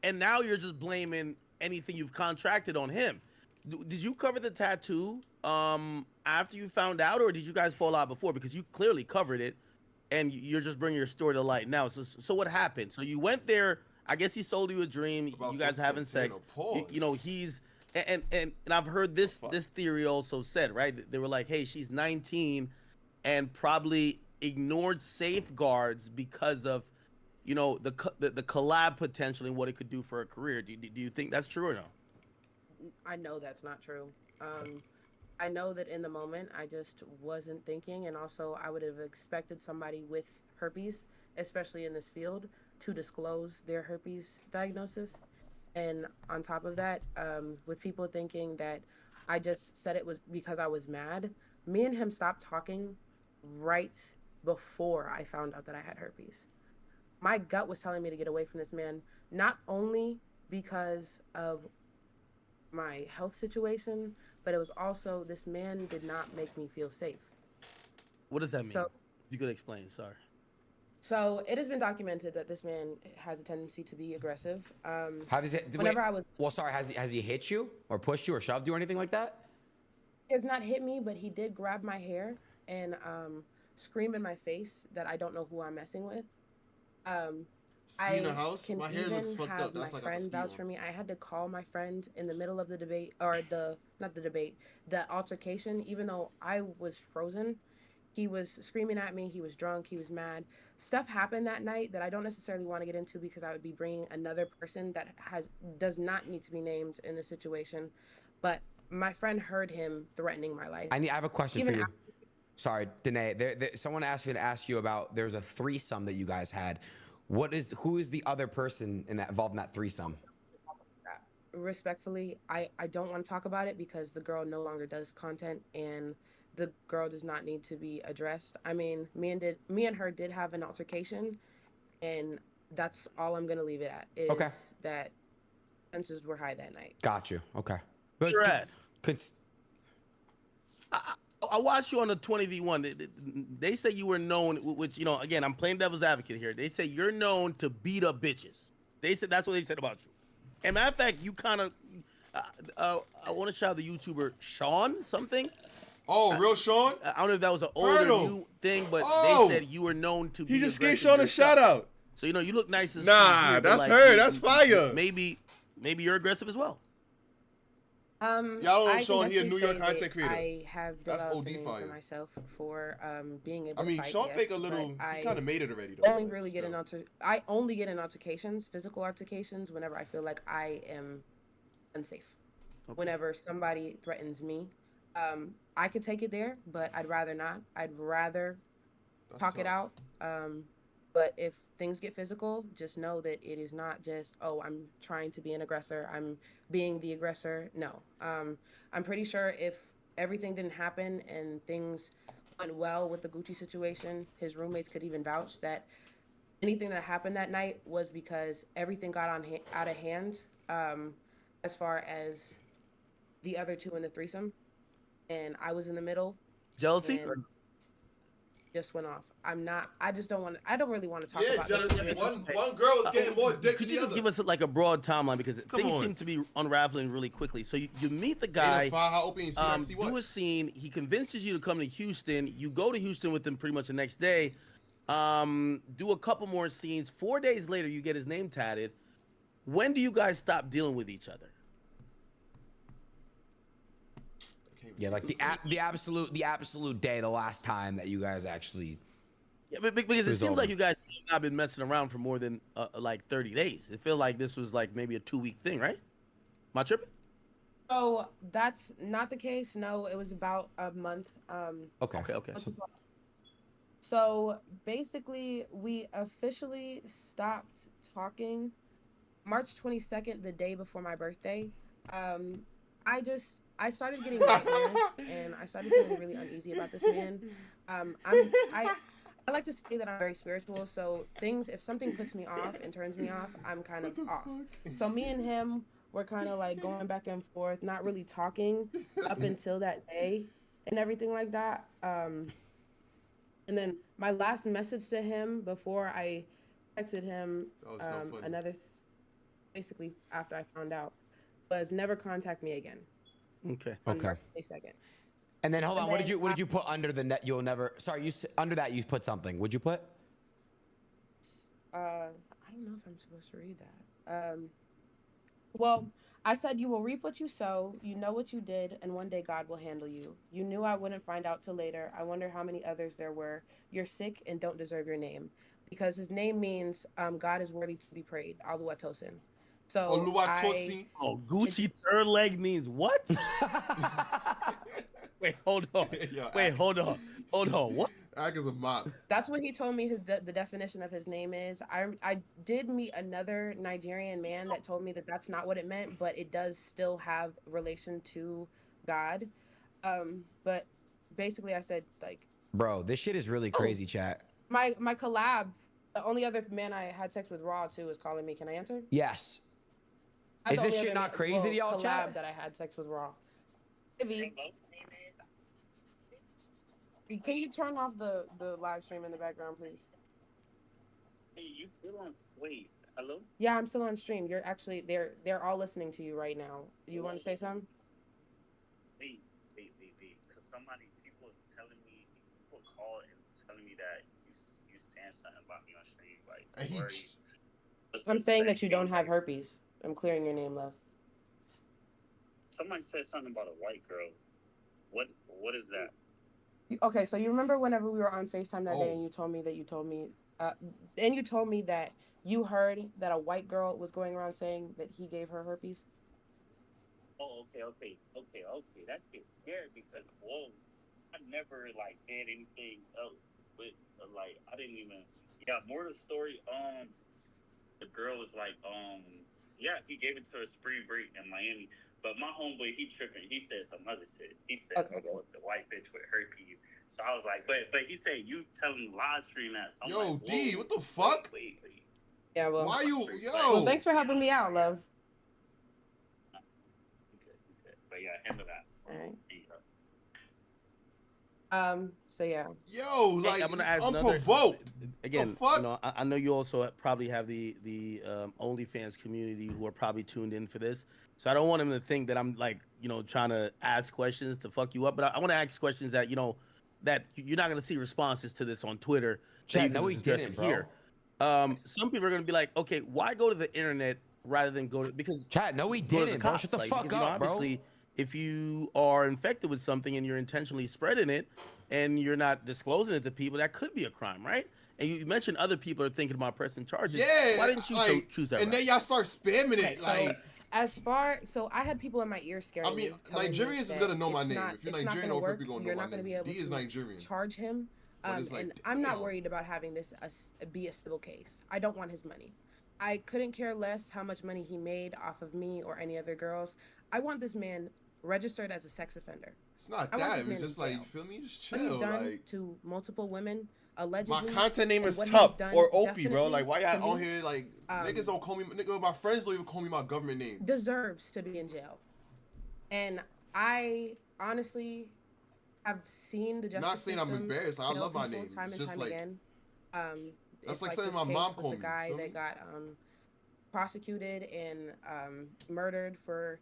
and now you're just blaming anything you've contracted on him. Did you cover the tattoo after you found out, or did you guys fall out before? Because you clearly covered it, and you're just bringing your story to light now. So what happened? So you went there. I guess he sold you a dream. About You guys some having sex. Santana, pause. He's and I've heard this theory also said, right? They were like, hey, she's 19 and probably ignored safeguards because of the collab potential and what it could do for her career. Do you think that's true or no? I know that's not true. I know that in the moment I just wasn't thinking, and also I would have expected somebody with herpes, especially in this field, to disclose their herpes diagnosis. And on top of that, with people thinking that I just said it was because I was mad, me and him stopped talking right before I found out that I had herpes. My gut was telling me to get away from this man, not only because of my health situation, but it was also this man did not make me feel safe. What does that mean? So- If you could explain, sorry. So it has been documented that this man has a tendency to be aggressive. Whenever I was, Well, sorry. Has he hit you or pushed you or shoved you or anything like that? he has not hit me, but he did grab my hair and scream in my face that I don't know who I'm messing with. Ski in the I house. can My hair even looks fucked have up. my That's like a friend ski vouch one. for me. I had to call my friend in the middle of the debate, or the altercation, even though I was frozen. He was screaming at me. He was drunk. He was mad. Stuff happened that night that I don't necessarily want to get into because I would be bringing another person that does not need to be named in the situation. But my friend heard him threatening my life. I have a question Even for you. after- Sorry, Danae. Someone asked me to ask you about. There's a threesome that you guys had. Who is the other person involved in that threesome? Respectfully, I don't want to talk about it because the girl no longer does content, and the girl does not need to be addressed. I mean, me and her did have an altercation, and that's all I'm gonna leave it at. Is Okay. that tensions were high that night. Got you. Okay. But Your ass. I I watched you on the 20v1. They say you were known, which, you know, again, I'm playing devil's advocate here. They say you're known to beat up bitches. They said that's what they said about you. And matter of fact, you kind of, I want to shout out the YouTuber Sean something. Oh, real Sean? I don't know if that was an older new thing, but Oh. they said you were known to. He be just gave aggressive Sean a yourself. shout out. So, you know, you look nice and Nah, sweet here, but, that's like, her. That's fire. Maybe you're aggressive as well. Y'all don't know I Sean, can he a New definitely York say content that creator. I have That's developed OD a name fire. for myself for being able I mean, to fight, Sean yes, fake a but little. He I kind of made it already, though. only but really get still. I only get in altercations, physical altercations, whenever I feel like I am unsafe. Okay. Whenever somebody threatens me, I could take it there, but I'd rather not. I'd rather That's talk it tough. out. But if things get physical, just know that it is not just, oh, I'm trying to be an aggressor, I'm being the aggressor. No. I'm pretty sure if everything didn't happen and things went well with the Gucci situation, his roommates could even vouch that anything that happened that night was because everything got out of hand, as far as the other two in the threesome. And I was in the middle. Jealousy? And just went off. I don't really want to talk Yeah, about jealousy. this. One girl is getting more dick Could than you the just other. give us like a broad timeline, because Come things on. seem to be unraveling really quickly. So you meet the Ain't guy, a fire, how open you see that, see do a what? scene. He convinces you to come to Houston. You go to Houston with him pretty much the next day. Do a couple more scenes. 4 days later, you get his name tatted. When do you guys stop dealing with each other? Yeah, like the absolute day, the last time that you guys actually. Yeah, because it was seems over. like you guys have not been messing around for more than like 30 days. It feels like this was like maybe a 2-week thing, right? Am I tripping? So that's not the case. No, it was about a month. Okay. Okay. So basically, we officially stopped talking March 22nd, the day before my birthday. I started getting nightmares, and I started feeling really uneasy about this man. I like to say that I'm very spiritual, so if something puts me off and turns me off, I'm kind of off. So me and him were kind of like going back and forth, not really talking up until that day and everything like that. And then my last message to him before I texted him, That was so funny. basically after I found out, was never contact me again. Okay. On Okay. March 22nd. And then hold on, And what did then you put under the net? You'll never. Sorry, under that you put something. What'd you put? I don't know if I'm supposed to read that. Well, I said, you will reap what you sow. You know what you did, and one day God will handle you. You knew I wouldn't find out till later. I wonder how many others there were. You're sick and don't deserve your name, because his name means God is worthy to be prayed. Oluwatosin. So Oluwatosin. Oh, Gucci third leg means what? Wait, hold on. Yo, Wait, hold on. What? Act is a mop. That's what he told me the definition of his name is. I did meet another Nigerian man that told me that that's not what it meant, but it does still have relation to God. But basically I said, like, Bro, this shit is really crazy, chat. my collab, the only other man I had sex with Raw too is calling me. Can I answer? Yes. That's Is the this only shit other not crazy to y'all, collab chat? that I had sex with Raw. Ivy, can you turn off the live stream in the background, please? Hey, you still on? Wait, hello? Yeah, I'm still on stream. You're actually they're all listening to you right now. You want to say something? Wait. Because people telling me, people call and telling me that you saying something about me on stream. Like, Hey. where are you? I'm saying that you don't have herpes. I'm clearing your name, love. Somebody said something about a white girl. What is that? Okay, so you remember whenever we were on FaceTime that day, Oh. and you told me that you heard that a white girl was going around saying that he gave her herpes? Oh, okay. That gets scared because, whoa, I never, like, did anything else. Which, I didn't even, yeah, more of the story, the girl was like, Yeah, he gave it to a spree break in Miami. But my homeboy, he tripping. He said some other shit. He said Okay, good. the white bitch with herpes. So I was like, but he said you telling live stream that. So I'm Yo, like, D, whoa, what the fuck? Wait. Yeah, well. Why you, Well, yo? thanks for helping me out, love. Okay. But yeah, handle that. All right. There you go. So yeah. Yo, like, I'm gonna ask unprovoked. Again, The fuck? you know, I know you also probably have the OnlyFans community who are probably tuned in for this. So I don't want him to think that I'm like, you know, trying to ask questions to fuck you up. But I want to ask questions that, you know, that you're not gonna see responses to this on Twitter. Chad, that you no, can he just address didn't, it here. Some people are gonna be like, okay, why go to the internet rather than go to because Chad, no, he go to didn't, bro. cops, Shut the like, fuck because, you know, up, bro. obviously, if you are infected with something and you're intentionally spreading it and you're not disclosing it to people, that could be a crime, right? And you mentioned other people are thinking about pressing charges. Yeah. Why didn't you like, choose that And route? then y'all start spamming Okay, it. so Like, I had people in my ear scaring I mean, me, telling me Nigerians is that gonna know my it's name. not- If you're it's not Nigerian, gonna or work, people gonna you're know not my gonna be name. able D is to Nigerian. charge him. But it's like, And I'm not damn. worried about having this be a civil case. I don't want his money. I couldn't care less how much money he made off of me or any other girls. I want this man registered as a sex offender. It's not I want that. this man It's just in like, jail. you feel me? Just What he's chill. done Like, to multiple women, allegedly. my content name and is what he's Tup done or Opie, bro. definitely Like, why y'all to on me, here? Like, niggas don't call me. Nigga, my friends don't even call me my government name. deserves to be in jail. And I honestly have seen the justice Not saying I'm system embarrassed. I kill love my people name. time It's and just time like, again. that's It's like something this my mom case with called the me, guy feel that me? got prosecuted and murdered for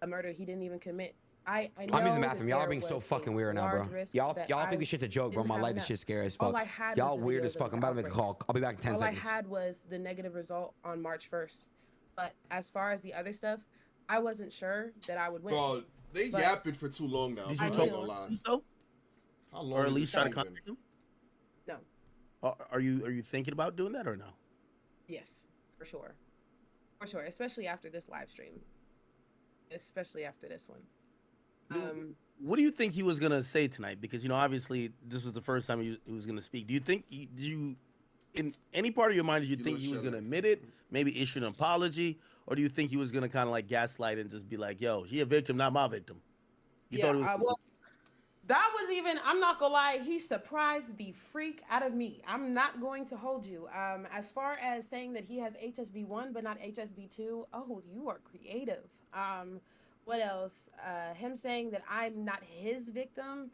a murder he didn't even commit. I know I'm using the that bathroom. Y'all are there being so was a fucking weird now, bro. large risk Y'all that think I this shit's a joke, bro. didn't My have life, this enough. shit's scary as All fuck. I had Y'all was the weird videos as of fuck. his I'm about to make a outbreaks. call. I'll be back in 10 All seconds. I had was the negative result on March 1st. But as far as the other stuff, I wasn't sure that I would win. Bro, they But yapping for too long now. Did So you I talk ain't gonna lie. so? How long Or at is least this try to thing contact been? him? No. Are you thinking about doing that or no? Yes, for sure. For sure. Especially after this live stream. Especially after this one. What do you think he was gonna say tonight? Because, you know, obviously this was the first time he was gonna speak. Do you think in any part of your mind, did you think he was gonna admit it, maybe issue an apology, or do you think he was gonna kind of like gaslight and just be like, "Yo, he a victim, not my victim"? You thought it was. Well, that was even, I'm not gonna lie, he surprised the freak out of me. I'm not going to hold you. As far as saying that he has HSV1 but not HSV2, oh, you are creative. What else? Him saying that I'm not his victim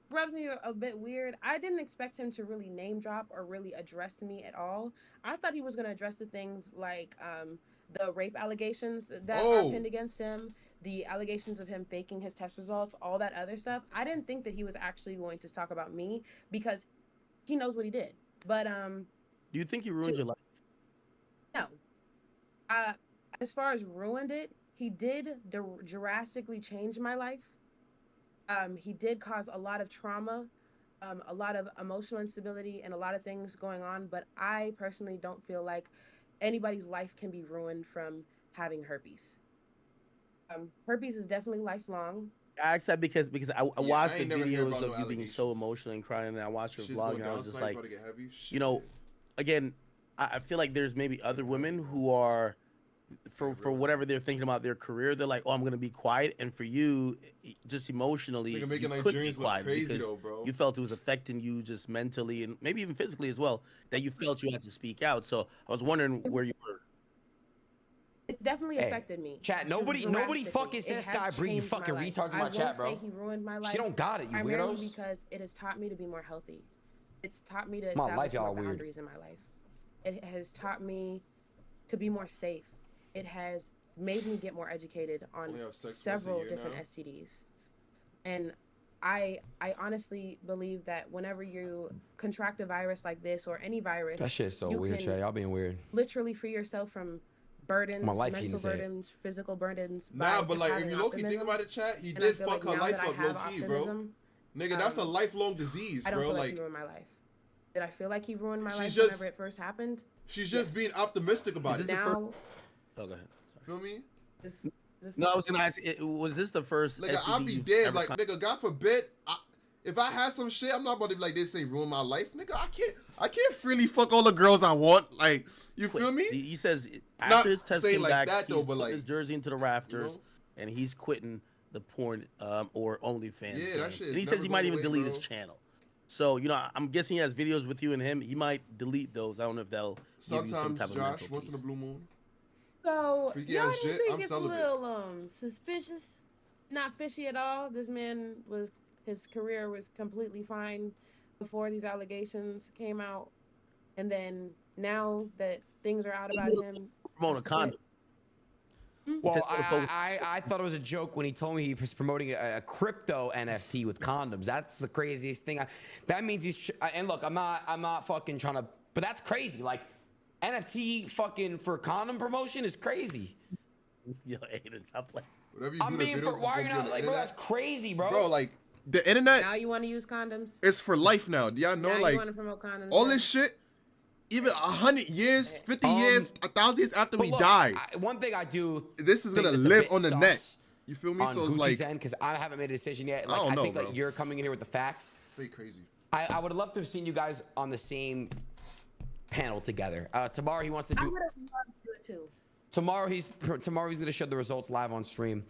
rubs me a bit weird. I didn't expect him to really name drop or really address me at all. I thought he was gonna address the things like the rape allegations that are pinned against him, the allegations of him faking his test results, all that other stuff. I didn't think that he was actually going to talk about me because he knows what he did. But do you think he ruined your life? no. As far as ruined it, he did drastically change my life. He did cause a lot of trauma, a lot of emotional instability, and a lot of things going on. But I personally don't feel like anybody's life can be ruined from having herpes. Herpes is definitely lifelong. I asked that because I watched the ain't never hear videos about of no you being so allegations. emotional and crying, and I watched your Shit's vlog, going and I down was just tonight, like, it's about to get heavy. you know, again, I feel like there's maybe other women who are, for whatever they're thinking about their career, they're like, oh, I'm gonna be quiet, and for you, just emotionally, Nigga you making couldn't be Nigerians look quiet crazy because though, bro. you felt it was affecting you just mentally and maybe even physically as well. That you felt you had to speak out. So I was wondering where you were. It definitely Hey, affected me. chat, nobody drastically. fucking It says has Sky Bree, you changed my fucking life. retards in my I chat, won't bro. say he ruined my life. She don't got it, you primarily weirdos. because it has taught me to be more healthy. It's taught me to My establish life, y'all more are weird. boundaries in my life. It has taught me to be more safe. It has made me get more educated on Only have sex once a several year different now? STDs. And I honestly believe that whenever you contract a virus like this or any virus, That shit's so you weird, can chat. Y'all being weird. literally free yourself from burdens, My life, he mental didn't say it. burdens, physical burdens. Nah, by but just like, if having you low-key think optimism. about it, chat, he And I did feel fuck like her now life that I up have low-key, bro. optimism, Nigga, that's a lifelong disease, I don't bro. feel like Like, he ruined my life. Did I feel like he ruined my She's life just- whenever it first happened? she's just Yes. being optimistic about Is it. this the Now, Oh, go ahead. Sorry. Feel me? this No, I was gonna ask, was this the first Nigga, STD I'll be you've dead. ever Like, nigga, God forbid, If I had some shit, I'm not about to be like they say ruin my life, nigga. I can't freely fuck all the girls I want. Like, you feel me? He says Not after his testing saying like back, that, he's though, but putting like, his jersey into the rafters, and he's quitting the porn or OnlyFans. Yeah, game. that shit And he is says he never might going even away, delete bro. his channel. So, you know, I'm guessing he has videos with you and him. He might delete those. I don't know if they'll give you some sometimes type of Josh, mental once in a peace. blue moon. So Freaky y'all ass didn't shit, think I'm it's celibate. a little suspicious, not fishy at all. This man his career was completely fine before these allegations came out, and then now that things are out about him, Promoting a it's condom. Well, said- I thought it was a joke when he told me he was promoting a crypto NFT with condoms. That's the craziest thing. That means he's and look, I'm not fucking trying to, but that's crazy. Like NFT fucking for condom promotion is crazy. Yo, Aiden, stop playing. Whatever you I'm do, the being videos for is why gonna you be on not the like, bro? internet. That's crazy, bro. Bro, like the internet now you want to use condoms. is for life now. Do y'all know? Now you Like want to promote condoms. all now? this shit, even 100 years, 50 years, 1,000 years after But we look, die, one thing I do. this is think gonna that's a live bit on the net. sus You feel me? on So it's Gucci's like end, because I haven't made a decision yet. I Like, don't know, think bro. like you're coming in here with the facts. it's very crazy. I would have loved to have seen you guys on the same panel together. Tomorrow he wants to I do. would have loved to do it too. Tomorrow he's gonna show the results live on stream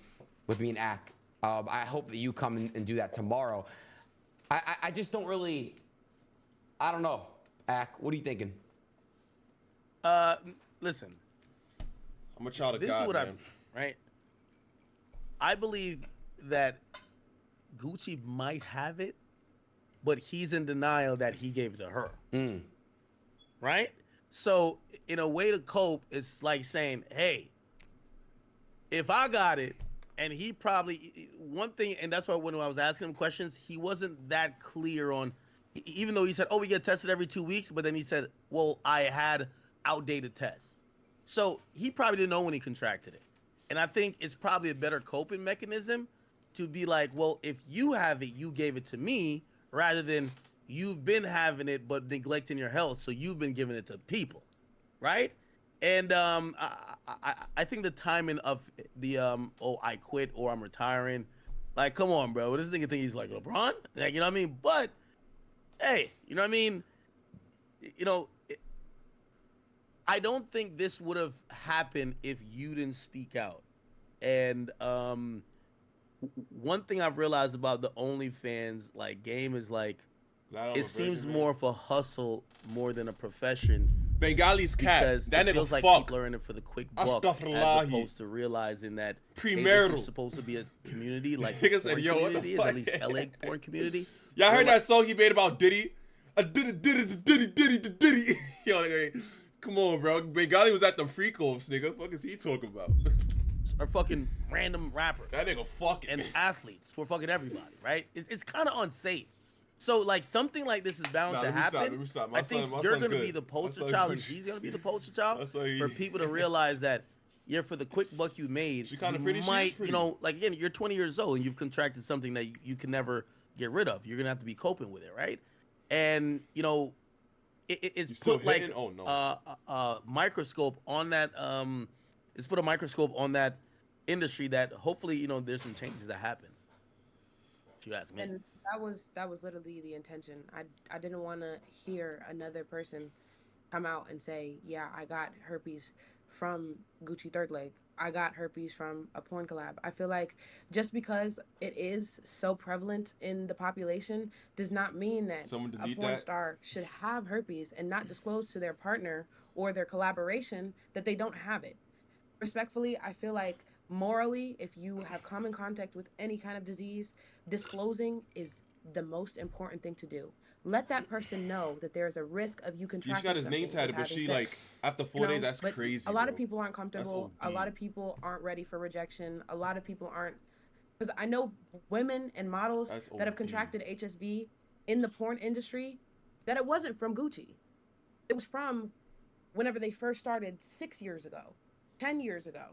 with me and Ak. I hope that you come and do that tomorrow. I just don't really. I don't know, Ak. What are you thinking? Listen, I'm a child of this God, is what man. right? I believe that Gucci might have it, but he's in denial that he gave it to her. Right? So, in a way to cope, it's like saying, hey, if I got it, and he probably, one thing, and that's why when I was asking him questions, he wasn't that clear on, even though he said, oh, we get tested every 2 weeks, but then he said, well, I had outdated tests. So he probably didn't know when he contracted it. And I think it's probably a better coping mechanism to be like, well, if you have it, you gave it to me, rather than you've been having it but neglecting your health, so you've been giving it to people, right? And I think the timing of the oh, I quit or I'm retiring, like, come on, bro. This nigga think he's like LeBron, like, you know what I mean? But hey, you know what I mean? You know, I don't think this would have happened if you didn't speak out. And one thing I've realized about the OnlyFans like game is like it seems more of a hustle more than a profession. Bengali cat. Because That it nigga feels like fuck. people are in it for the quick buck, as Astaghfirullah. opposed to realizing that hey, Premarital. this is supposed to be a community like Nigga the said, porn "Yo, what the community is, fuck?" at least LA porn community. Y'all They're heard like- that song he made about Diddy? Diddy. Yo, nigga, come on, bro. Bengali was at the freak offs, nigga. What is he talking about? Or fucking random rappers That nigga fucking. and athletes for fucking everybody, right? It's kind of unsafe. So like something like this is bound Nah, to let me happen. stop, let me stop. My I think son you're good. gonna be the My poster son child, good. and he's gonna be the poster child That's why for people to realize that yeah, for the quick buck you made, She kinda you pretty, she is might, pretty. you know, like again, you're 20 years old and you've contracted something that you can never get rid of. You're gonna have to be coping with it, right? And you know, it's You still put like hitting? Oh, no. microscope on that. It's put a microscope on that industry that hopefully, you know, there's some changes that happen. If you ask me. And that was literally the intention. I didn't want to hear another person come out and say, yeah, I got herpes from Gucci Third Leg. I got herpes from a porn collab. I feel like just because it is so prevalent in the population does not mean that Someone a delete porn that. star should have herpes and not disclose to their partner or their collaboration that they don't have it. Respectfully, I feel like morally, if you have come in contact with any kind of disease, disclosing is the most important thing to do. Let that person know that there's a risk of you contracting. She got his name something tatted, with but she having sex. like after 4 You know, days, that's but crazy. A lot bro. of people aren't comfortable. A OD. lot of people aren't ready for rejection. A lot of people aren't, because I know women and models That's that have OD. contracted HSV in the porn industry that it wasn't from Gucci. It was from whenever they first started 6 years ago, 10 years ago.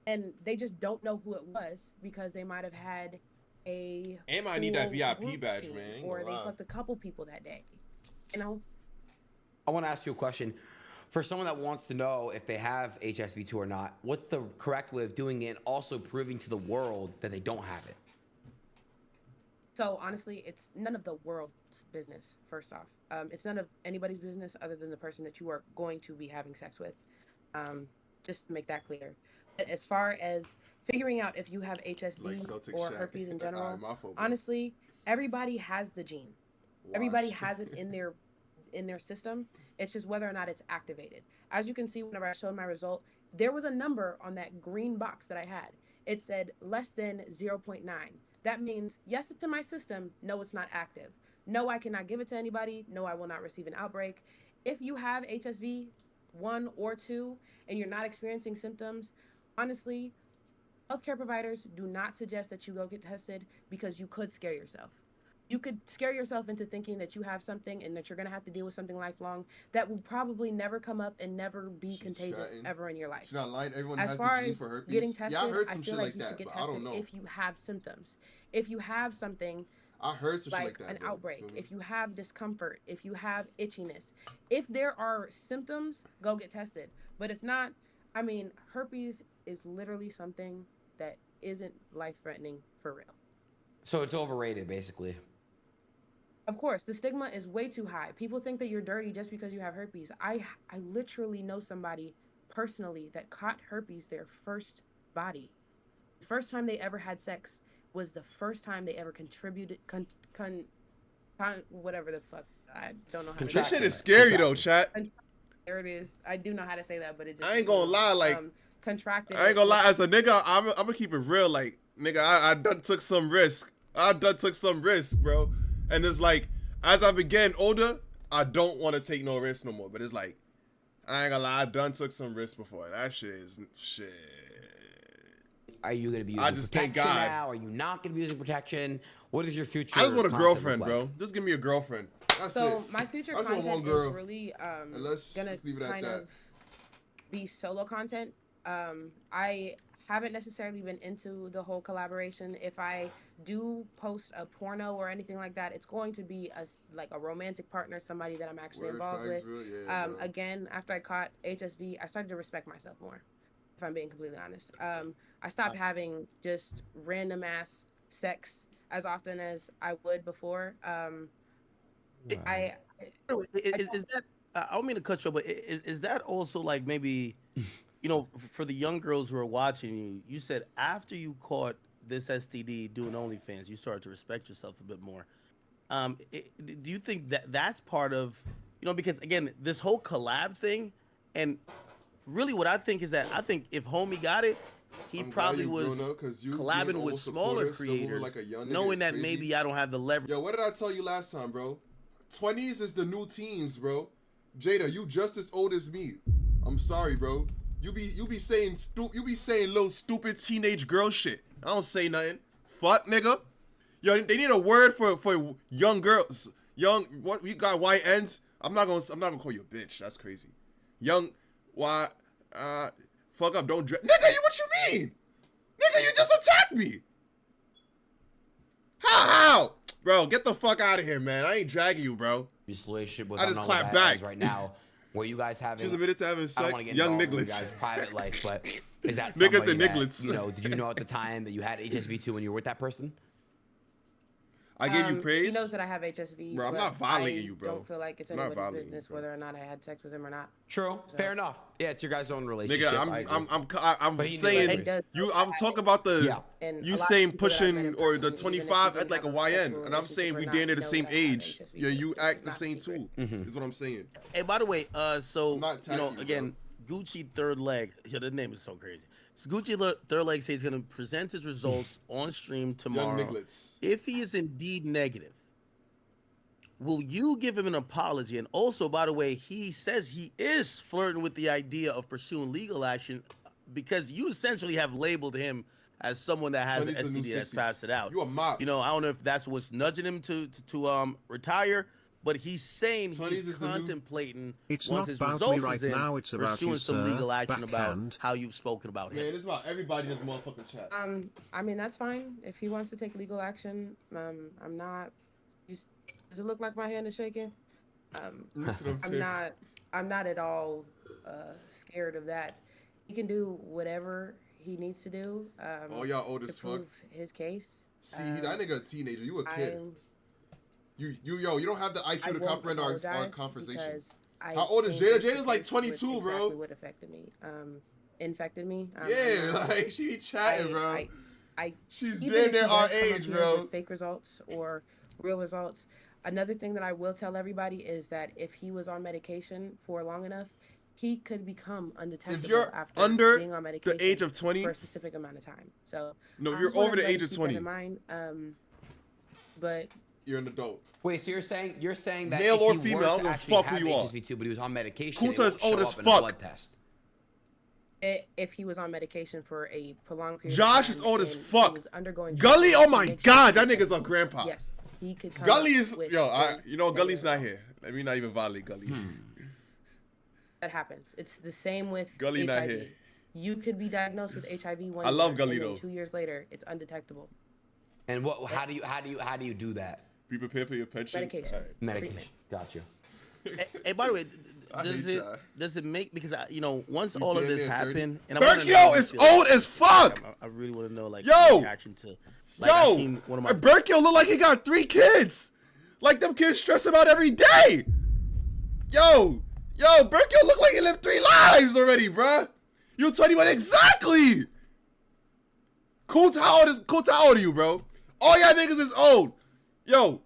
And they just don't know who it was because they might have had a And I need that cool VIP group badge, scene, man. Ain't or gonna they lie. fucked a couple people that day. You know, I want to ask you a question. For someone that wants to know if they have HSV2 or not, what's the correct way of doing it, and also proving to the world that they don't have it? So honestly, it's none of the world's business. First off, it's none of anybody's business other than the person that you are going to be having sex with. Um, just to make that clear. But as far as figuring out if you have Like HSV Celtic or Shaq. herpes in All general, right, my fault, bro. honestly, everybody has the gene. Everybody Washed. has it in their system. It's just whether or not it's activated. As you can see, whenever I showed my result, there was a number on that green box that I had. It said less than 0.9. That means yes, it's in my system. No, it's not active. No, I cannot give it to anybody. No, I will not receive an outbreak. If you have HSV 1 or 2 and you're not experiencing symptoms, honestly, healthcare providers do not suggest that you go get tested because you could scare yourself. You could scare yourself into thinking that you have something and that you're going to have to deal with something lifelong that will probably never come up and never be She's contagious chatting. ever in your life. She's not lying. Everyone As has far the gene as for herpes. getting tested, Yeah, I heard I some feel shit like like you should that, get but I don't tested know. if you have symptoms. If you have something I heard some shit like like that, an bro. outbreak, Feel me? if you have discomfort, if you have itchiness, if there are symptoms, go get tested. But if not, I mean, herpes is literally something that isn't life-threatening for real. So it's overrated, basically. Of course, the stigma is way too high. People think that you're dirty just because you have herpes. I literally know somebody personally that caught herpes their first body. The first time they ever had sex was the first time they ever contributed, whatever the fuck. I don't know how to This say shit it. is scary though, chat. There it is. I do know how to say that, but it just I ain't gonna lie, like contracted. I ain't gonna lie. As a nigga, I'm gonna keep it real. Like nigga, I done took some risk. Bro. And it's like, as I've been getting older, I don't want to take no risk no more. But it's like, I ain't gonna lie, I done took some risk before. That shit is shit. Are you going to be using I just thank protection God. now? Are you not going to be using protection? What is your future? I just want a content girlfriend, look like? bro. Just give me a girlfriend. That's So it. my future I just want content one girl. is really And let's gonna leave it at kind that. of be solo content. I haven't necessarily been into the whole collaboration. If I do post a porno or anything like that, it's going to be like a romantic partner, somebody that I'm actually Word, involved facts, with. real, yeah, bro. Again, after I caught HSV, I started to respect myself more, if I'm being completely honest. I stopped having just random ass sex as often as I would before. Is that? I don't mean to cut you, but is that also like maybe, for the young girls who are watching you? You said after you caught this STD doing OnlyFans, you started to respect yourself a bit more. Do you think that that's part of, because again, this whole collab thing, and really what I think is that I think if homie got it, he I'm glad probably you was grown up, 'cause you collabing being with almost smaller supportive, still moving creators, like a young nigga knowing is that crazy. maybe I don't have the leverage. Yo, what did I tell you last time, bro? 20s is the new teens, bro. Jada, you just as old as me. I'm sorry, bro. You be saying little stupid teenage girl shit. I don't say nothing. Fuck, nigga. Yo, they need a word for young girls. What you got? YNs? I'm not gonna call you a bitch. That's crazy. Young, why? Fuck up. Don't dress. Nigga, what you mean? Nigga, you just attacked me. How? Bro, get the fuck out of here, man. I ain't dragging you, bro. This relationship was I just unknown clapped that back. is right now. Where you guys having? She's admitted to having I don't sex. want to get Young involved in you nigglets. guys' private life, but is that Niggas somebody and that, nigglets. did you know at the time that you had HSV2 when you were with that person? I gave you He praise. knows that I have HSV. Bro, I'm but not violating you, bro. I don't feel like it's I'm not anybody's violating you, business bro. whether or not I had sex with him or not. True. So- Fair enough. Yeah, it's your guys' own relationship. Nigga, I agree. I'm But he knew saying everything. I'm talking about the Yeah. And you a lot of saying people that I've met pushing in or the person, even if 25 we at like a didn't have YN, sexual and I'm saying relationship we or damn near not, the know same that I have age. HSV. Yeah, you It's act the not same secret. too. Is what I'm saying. Hey, by the way, so I'm not attacking you, again, Gucci Third Leg. Yeah, the name is so crazy. So Gucci Third Leg says he's gonna present his results on stream tomorrow. Young nigglets. If he is indeed negative, will you give him an apology? And also, by the way, he says he is flirting with the idea of pursuing legal action because you essentially have labeled him as someone that has an 20s the new STD that's 60s. passed it out. You a mop. I don't know if that's what's nudging him to retire, but he's saying 20s he's is the new- contemplating It's once not his about me results right is in, now, it's about pursuing you, some sir. legal action about Backhand. how you've spoken about him. Man, it's about everybody in this motherfucking chat. I mean, that's fine. If he wants to take legal action, I'm not. Does it look like my hand is shaking? That's what I'm saying. I'm not at all scared of that. He can do whatever he needs to do All y'all old to as fuck. prove his case. See, that nigga a teenager. You a kid. I'm- You don't have the I IQ to won't comprehend our apologize conversation. because I How old is came Jada? into Jada's like this 22, with bro. Exactly what affected me. Infected me. Yeah, like she be chatting, bro. She's even damn if near he our does come up age, here bro. with fake results or real results. Another thing that I will tell everybody is that if he was on medication for long enough, he could become undetectable If you're after under being on medication the age of 20, for a specific amount of time. So no, I you're just wanna over the let age of keep 20. that in mind. But You're an adult. Wait, so you're saying that Male if or he female, were I to don't give a actually fuck have who you are. HSV2, but he was on medication, Kunta it won't is old show as up in a fuck. blood test. if he was on medication for a prolonged period Josh of is time old as and he fuck. was undergoing Gully, treatment oh to my make sure god, he that could- nigga's a grandpa. Yes, he could come Gully up is with yo. a Gully's not negative here. Let me not even violate Gully. That happens. It's the same with Gully HIV. not here. You could be diagnosed with HIV one I love year, Gully, and then though. 2 years later, it's undetectable. And how do you do that? Be prepared for your pension. Medication. All right. Medication. Treatment. Gotcha. Hey, by the way, I hate y'all. does it make, because once You all of damn this near 30. happened, and I wanna know Berkio how you is feel. old as fuck. I really want to know, like, Yo! your reaction to, like, I seen one of my Berkio look like he got 3 kids. Like them kids stress him out every day. Yo, Berkio look like he lived 3 lives already, bruh. You 21 exactly. Kunta, how old are you, bro? All y'all niggas is old. Yo,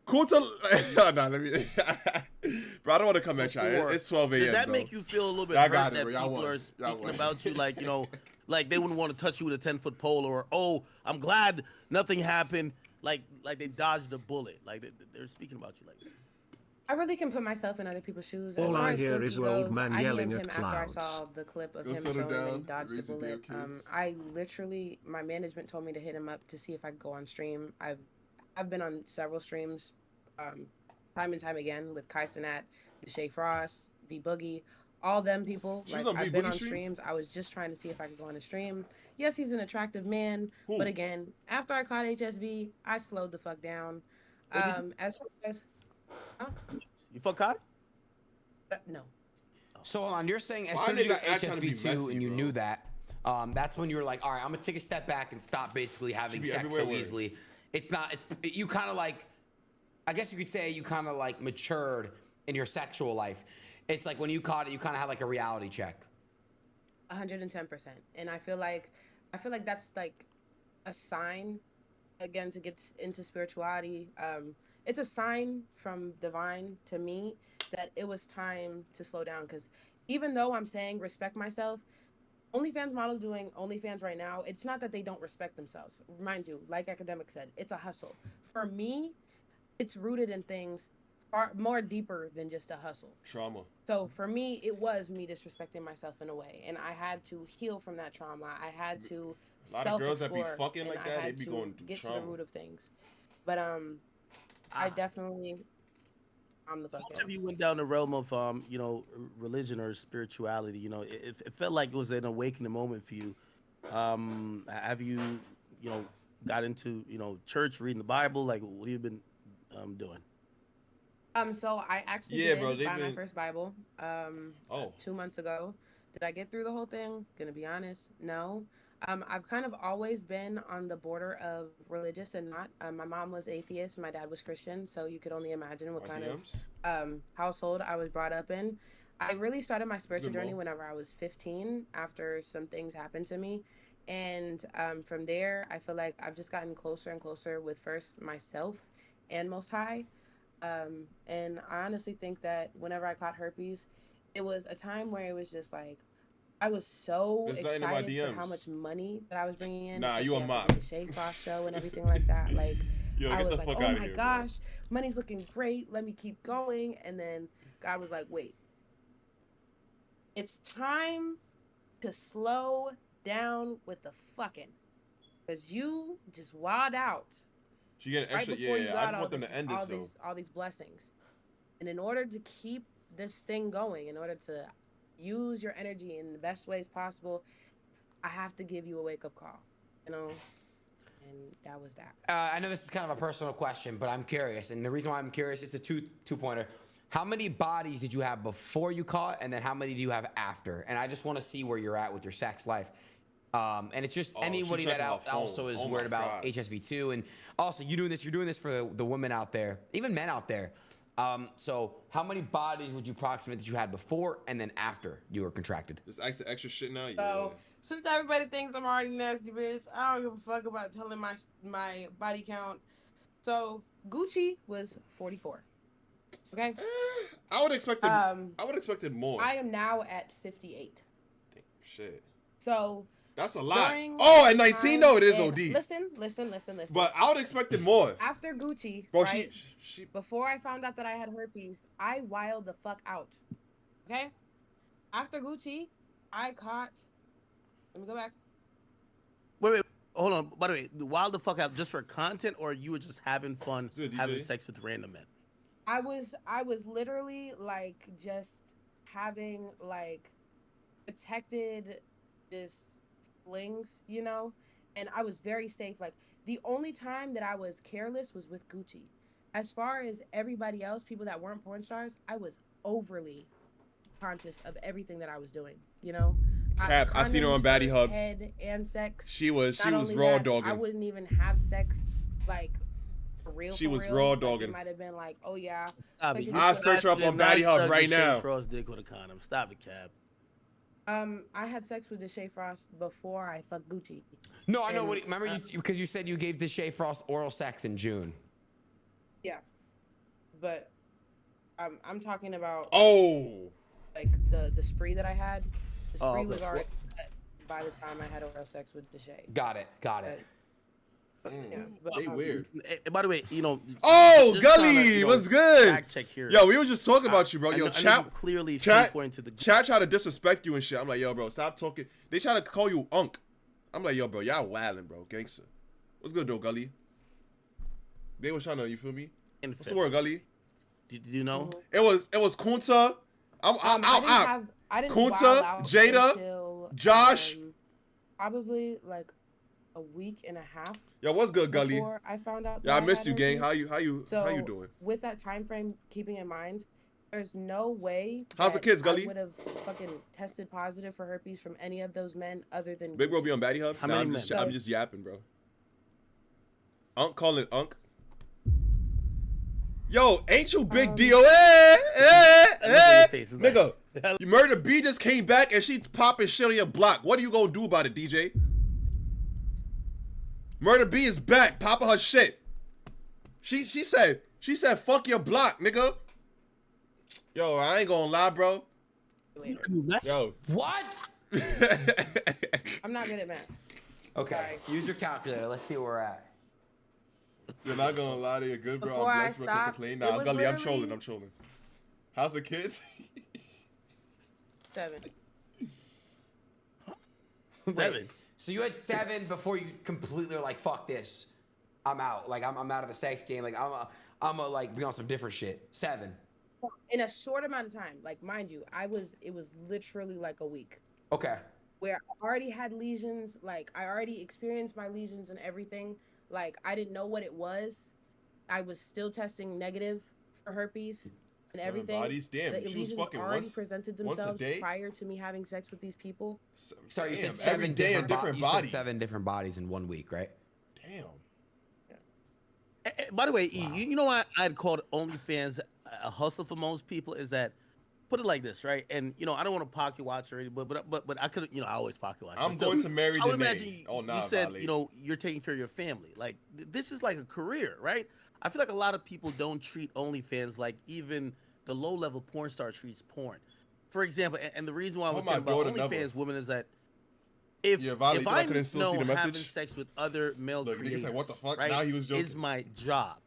Kunta, nah, let me. Bro, I don't want to come at y'all. before. It's 12 a.m. Does that bro. make you feel a little bit Y'all hurt got it, that bro. Y'all people won. are Y'all speaking won. about you, like, like they wouldn't want to touch you with a 10-foot pole, or, oh, I'm glad nothing happened, like they dodged a bullet, like they're speaking about you like that. I really can put myself in other people's shoes. All As far I as hear Silky is old goes, man I yelling DM'd at him after I clouds. saw the clip of Go him settle showing him down, he dodged raise the the damn bullet. kids. I literally, my management told me to hit him up to see if I could go on stream. I've been on several streams, time and time again with Kai Cenat, Deshae Frost, V Boogie, all them people. She was Like, on V I've been Boogie on stream? streams. I was just trying to see if I could go on a stream. Yes, he's an attractive man, Who? but again, after I caught HSV, I slowed the fuck down. What did you- As far as You fuck Kai? no. So hold on, you're saying as Why soon as you nigga got act trying to be HSV2 messy, and you bro? knew that, that's when you were like, all right, I'm gonna take a step back and stop basically having be sex everywhere so word. easily. You kind of like, I guess you could say you kind of like matured in your sexual life. It's like when you caught it, you kind of had like a reality check. 110%. And I feel like that's like a sign, again, to get into spirituality. It's a sign from divine to me that it was time to slow down, because even though I'm saying respect myself, OnlyFans models doing OnlyFans right now, it's not that they don't respect themselves. Mind you, like Academic said, it's a hustle. For me, it's rooted in things far more deeper than just a hustle. Trauma. So for me, it was me disrespecting myself in a way, and I had to heal from that trauma. I had to A lot of girls that be self-explore, fucking and like I that, had they be to going through get to trauma. the root of things. But I definitely, I'm the fuck Once you went down the realm of religion or spirituality, it felt like it was an awakening moment for you. Have you got into church, reading the Bible? Like, what have you been doing? So I actually Yeah, did bro, they buy my been- first Bible 2 months ago. Did I get through the whole thing? Gonna be honest, no. I've kind of always been on the border of religious and not. My mom was atheist, my dad was Christian, so you could only imagine what kind DMs? of household I was brought up in. I really started my spiritual good, journey Mo. whenever I was 15, after some things happened to me. And from there, I feel like I've just gotten closer and closer with first myself and Most High. And I honestly think that whenever I caught herpes, it was a time where it was just like, I was so There's nothing in my excited for how DMs. much money that I was bringing in. Nah, you a especially mop. after the Shade Frost show and everything like that. Like, Yo, I get was the like, fuck oh out of my here, gosh, money's looking great. Let me keep going. And then God was like, wait, it's time to slow down with the fucking, because you just wild out She get an right extra. before you Yeah, I got just all, want them this, to end all, this these, though. all these blessings. And in order to keep this thing going, in order to use your energy in the best ways possible, I have to give you a wake-up call, and that was that. I know this is kind of a personal question, but I'm curious, and the reason why I'm curious, it's a two-pointer. How many bodies did you have before you caught, and then how many do you have after? And I just want to see where you're at with your sex life. And it's just Oh, she anybody that checking her phone. also is Oh my worried about God. HSV2. And also, you're doing this for the women out there, even men out there. So how many bodies would you approximate that you had before and then after you were contracted? This extra shit now. Yeah. So since everybody thinks I'm already nasty, bitch, I don't give a fuck about telling my body count. So Gucci was 44. Okay. I would expected. I would expected more. I am now at 58. Damn, shit. So That's a lot. during Oh, my at 19, time no, it is in- OD. Listen. But I would expected more. After Gucci, Bro, right? she Before I found out that I had herpes, I wilded the fuck out. Okay? After Gucci, I caught. Let me go back. Wait, hold on. By the way, wild the fuck out just for content, or you were just having fun Is it a having DJ? sex with random men? I was literally like just having like protected just flings, you know, and I was very safe. Like the only time that I was careless was with Gucci. As far as everybody else, people that weren't porn stars, I was overly conscious of everything that I was doing, you know. Cap, I seen her on condoms Baddie for Hub. Head and sex. She was Not only raw that, dogging. I wouldn't even have sex like for real. She for was real. raw Like, dogging. it might have been like, oh yeah. Stop Like, it. you I'll just search her up on Baddie Hub right now. Frost dick with a condom. Stop it, Cap. I had sex with Deshae Frost before I fucked Gucci. No, I know And, what. Remember, because you said you gave Deshae Frost oral sex in June. Yeah, but I'm talking about Oh. like the spree that I had. The Oh, spree but was already set by the time I had oral sex with Deshae. Got it. But, They weird. By the way, you know. Oh, just Gully, kinda, you know, what's good? Fact check here. Yo, we was just talking about you, bro. I Yo, know chat you clearly chat pinpoint to the try to disrespect you and shit. I'm like, yo, bro, stop talking. They try to call you Unk. I'm like, yo, bro, y'all wildin', bro, gangster. What's good though, Gully? They was trying to, you feel me? What's the word, Gully? Did you know? It was Kunta. I didn't Kunta, wild out Jada, until, Josh. probably like a week and a half Yo, what's good, Gully? before I found out. Yeah, I that miss had you, gang. herpes. How you doing? With that time frame keeping in mind, there's no way. How's the that kids, Gully? I would have fucking tested positive for herpes from any of those men other than Big bro be on Baddie Hub? How Nah, many men? I'm just yapping, bro. Unk calling Unk. Yo, ain't you big deal? face is Nigga, you Murder B just came back and she popping shit on your block. What are you gonna do about it, DJ? Murder B is back, popping her shit. She said fuck your block, nigga. Yo, I ain't gonna lie, bro. Yo. What? I'm not good at math. Okay. Use your calculator. Let's see where we're at. You're not gonna lie to you, good bro. Before I'm I blessed, bro. Can't stopped, complain. it Nah, was Gully, I'm literally- trolling. How's the kids? 7. 7. Wait, so you had 7 before you completely were like, fuck this. I'm out. Like I'm out of the sex game. Like I'm a like be on some different shit. 7. In a short amount of time, like mind you, it was literally like a week Okay. where I already had lesions. Like I already experienced my lesions and everything. Like I didn't know what it was. I was still testing negative for herpes and 7 everything. bodies? Damn, The she was lesions fucking already once presented a themselves day? prior to me having sex with these people. Sorry, you Damn, said 7 every day a different you said body. 7 different bodies in 1 week, right? Damn. By the way, wow. you know why I'd called OnlyFans a hustle for most people is that, put it like this, right? And you know, I don't want to pocket watch or anything, but I could, you know, I always pocket watch. I'm going to marry I would Danae. imagine you nah, said, violate. you know, you're taking care of your family. Like this is like a career, right? I feel like a lot of people don't treat OnlyFans like even the low-level porn star treats porn. For example, and the reason why I was saying about OnlyFans women is that if Violate, I couldn't still see the having message. sex with other male Look, nigga creators, said, what the fuck? right, Now he was joking. is my job.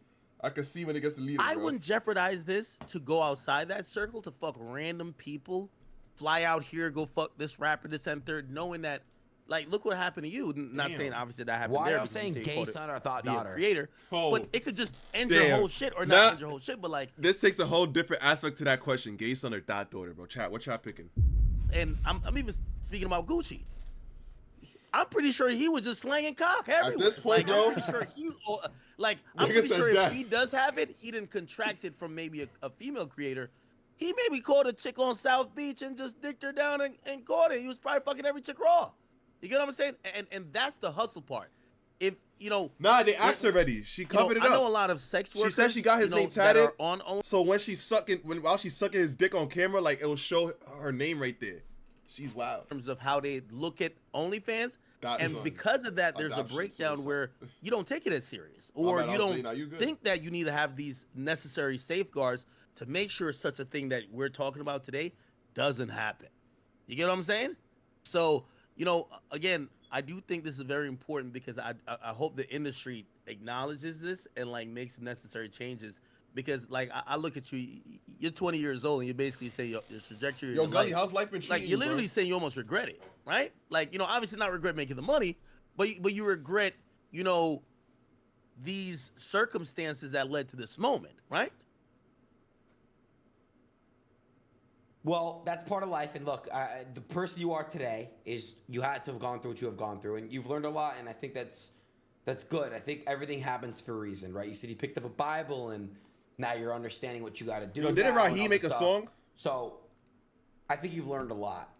I could see when it gets deleted, I bro. wouldn't jeopardize this to go outside that circle to fuck random people, fly out here, go fuck this rapper, this and third, knowing that, like, look what happened to you. Not Damn. saying obviously that happened Why there. are you because saying say gay called it son or thought being a daughter? creator, Oh. but it could just end your Damn. whole shit or Nah. not end your whole shit. But like, This takes a whole different aspect to that question. Gay son or dot daughter, bro. Chat, what y'all picking? and I'm even speaking about Gucci. I'm pretty sure he was just slanging cock everywhere. this point, like, bro. I'm pretty sure I'm Nigga pretty said sure if that. he does have it, he didn't contract it from maybe a female creator. He maybe called a chick on South Beach and just dicked her down and caught it. He was probably fucking every chick raw. You get what I'm saying? And that's the hustle part. If you know, Nah, they asked already. She covered it up. I know a lot of sex workers. She said she got his name that tatted. are on OnlyFans. So when she's while she's sucking his dick on camera, like it will show her name right there. She's wild. In terms of how they look at OnlyFans, and because of that, there's a breakdown where you don't take it as serious, or you don't think that you need to have these necessary safeguards to make sure such a thing that we're talking about today doesn't happen. You get what I'm saying? So, you know, again, I do think this is very important because I hope the industry acknowledges this and like makes necessary changes. Because like I look at you, you're 20 years old and you basically say your trajectory. Yo, Gully, how's life been treating like you're literally saying you almost regret it, right? Like, you know, obviously not regret making the money, but you regret, you know, these circumstances that led to this moment, right? Well, that's part of life. And look, the person you are today is you had to have gone through what you have gone through, and you've learned a lot. And I think that's good. I think everything happens for a reason, right? You said you picked up a Bible, and now you're understanding what you got to do. Yo, didn't Raheem make a song? So I think you've learned a lot.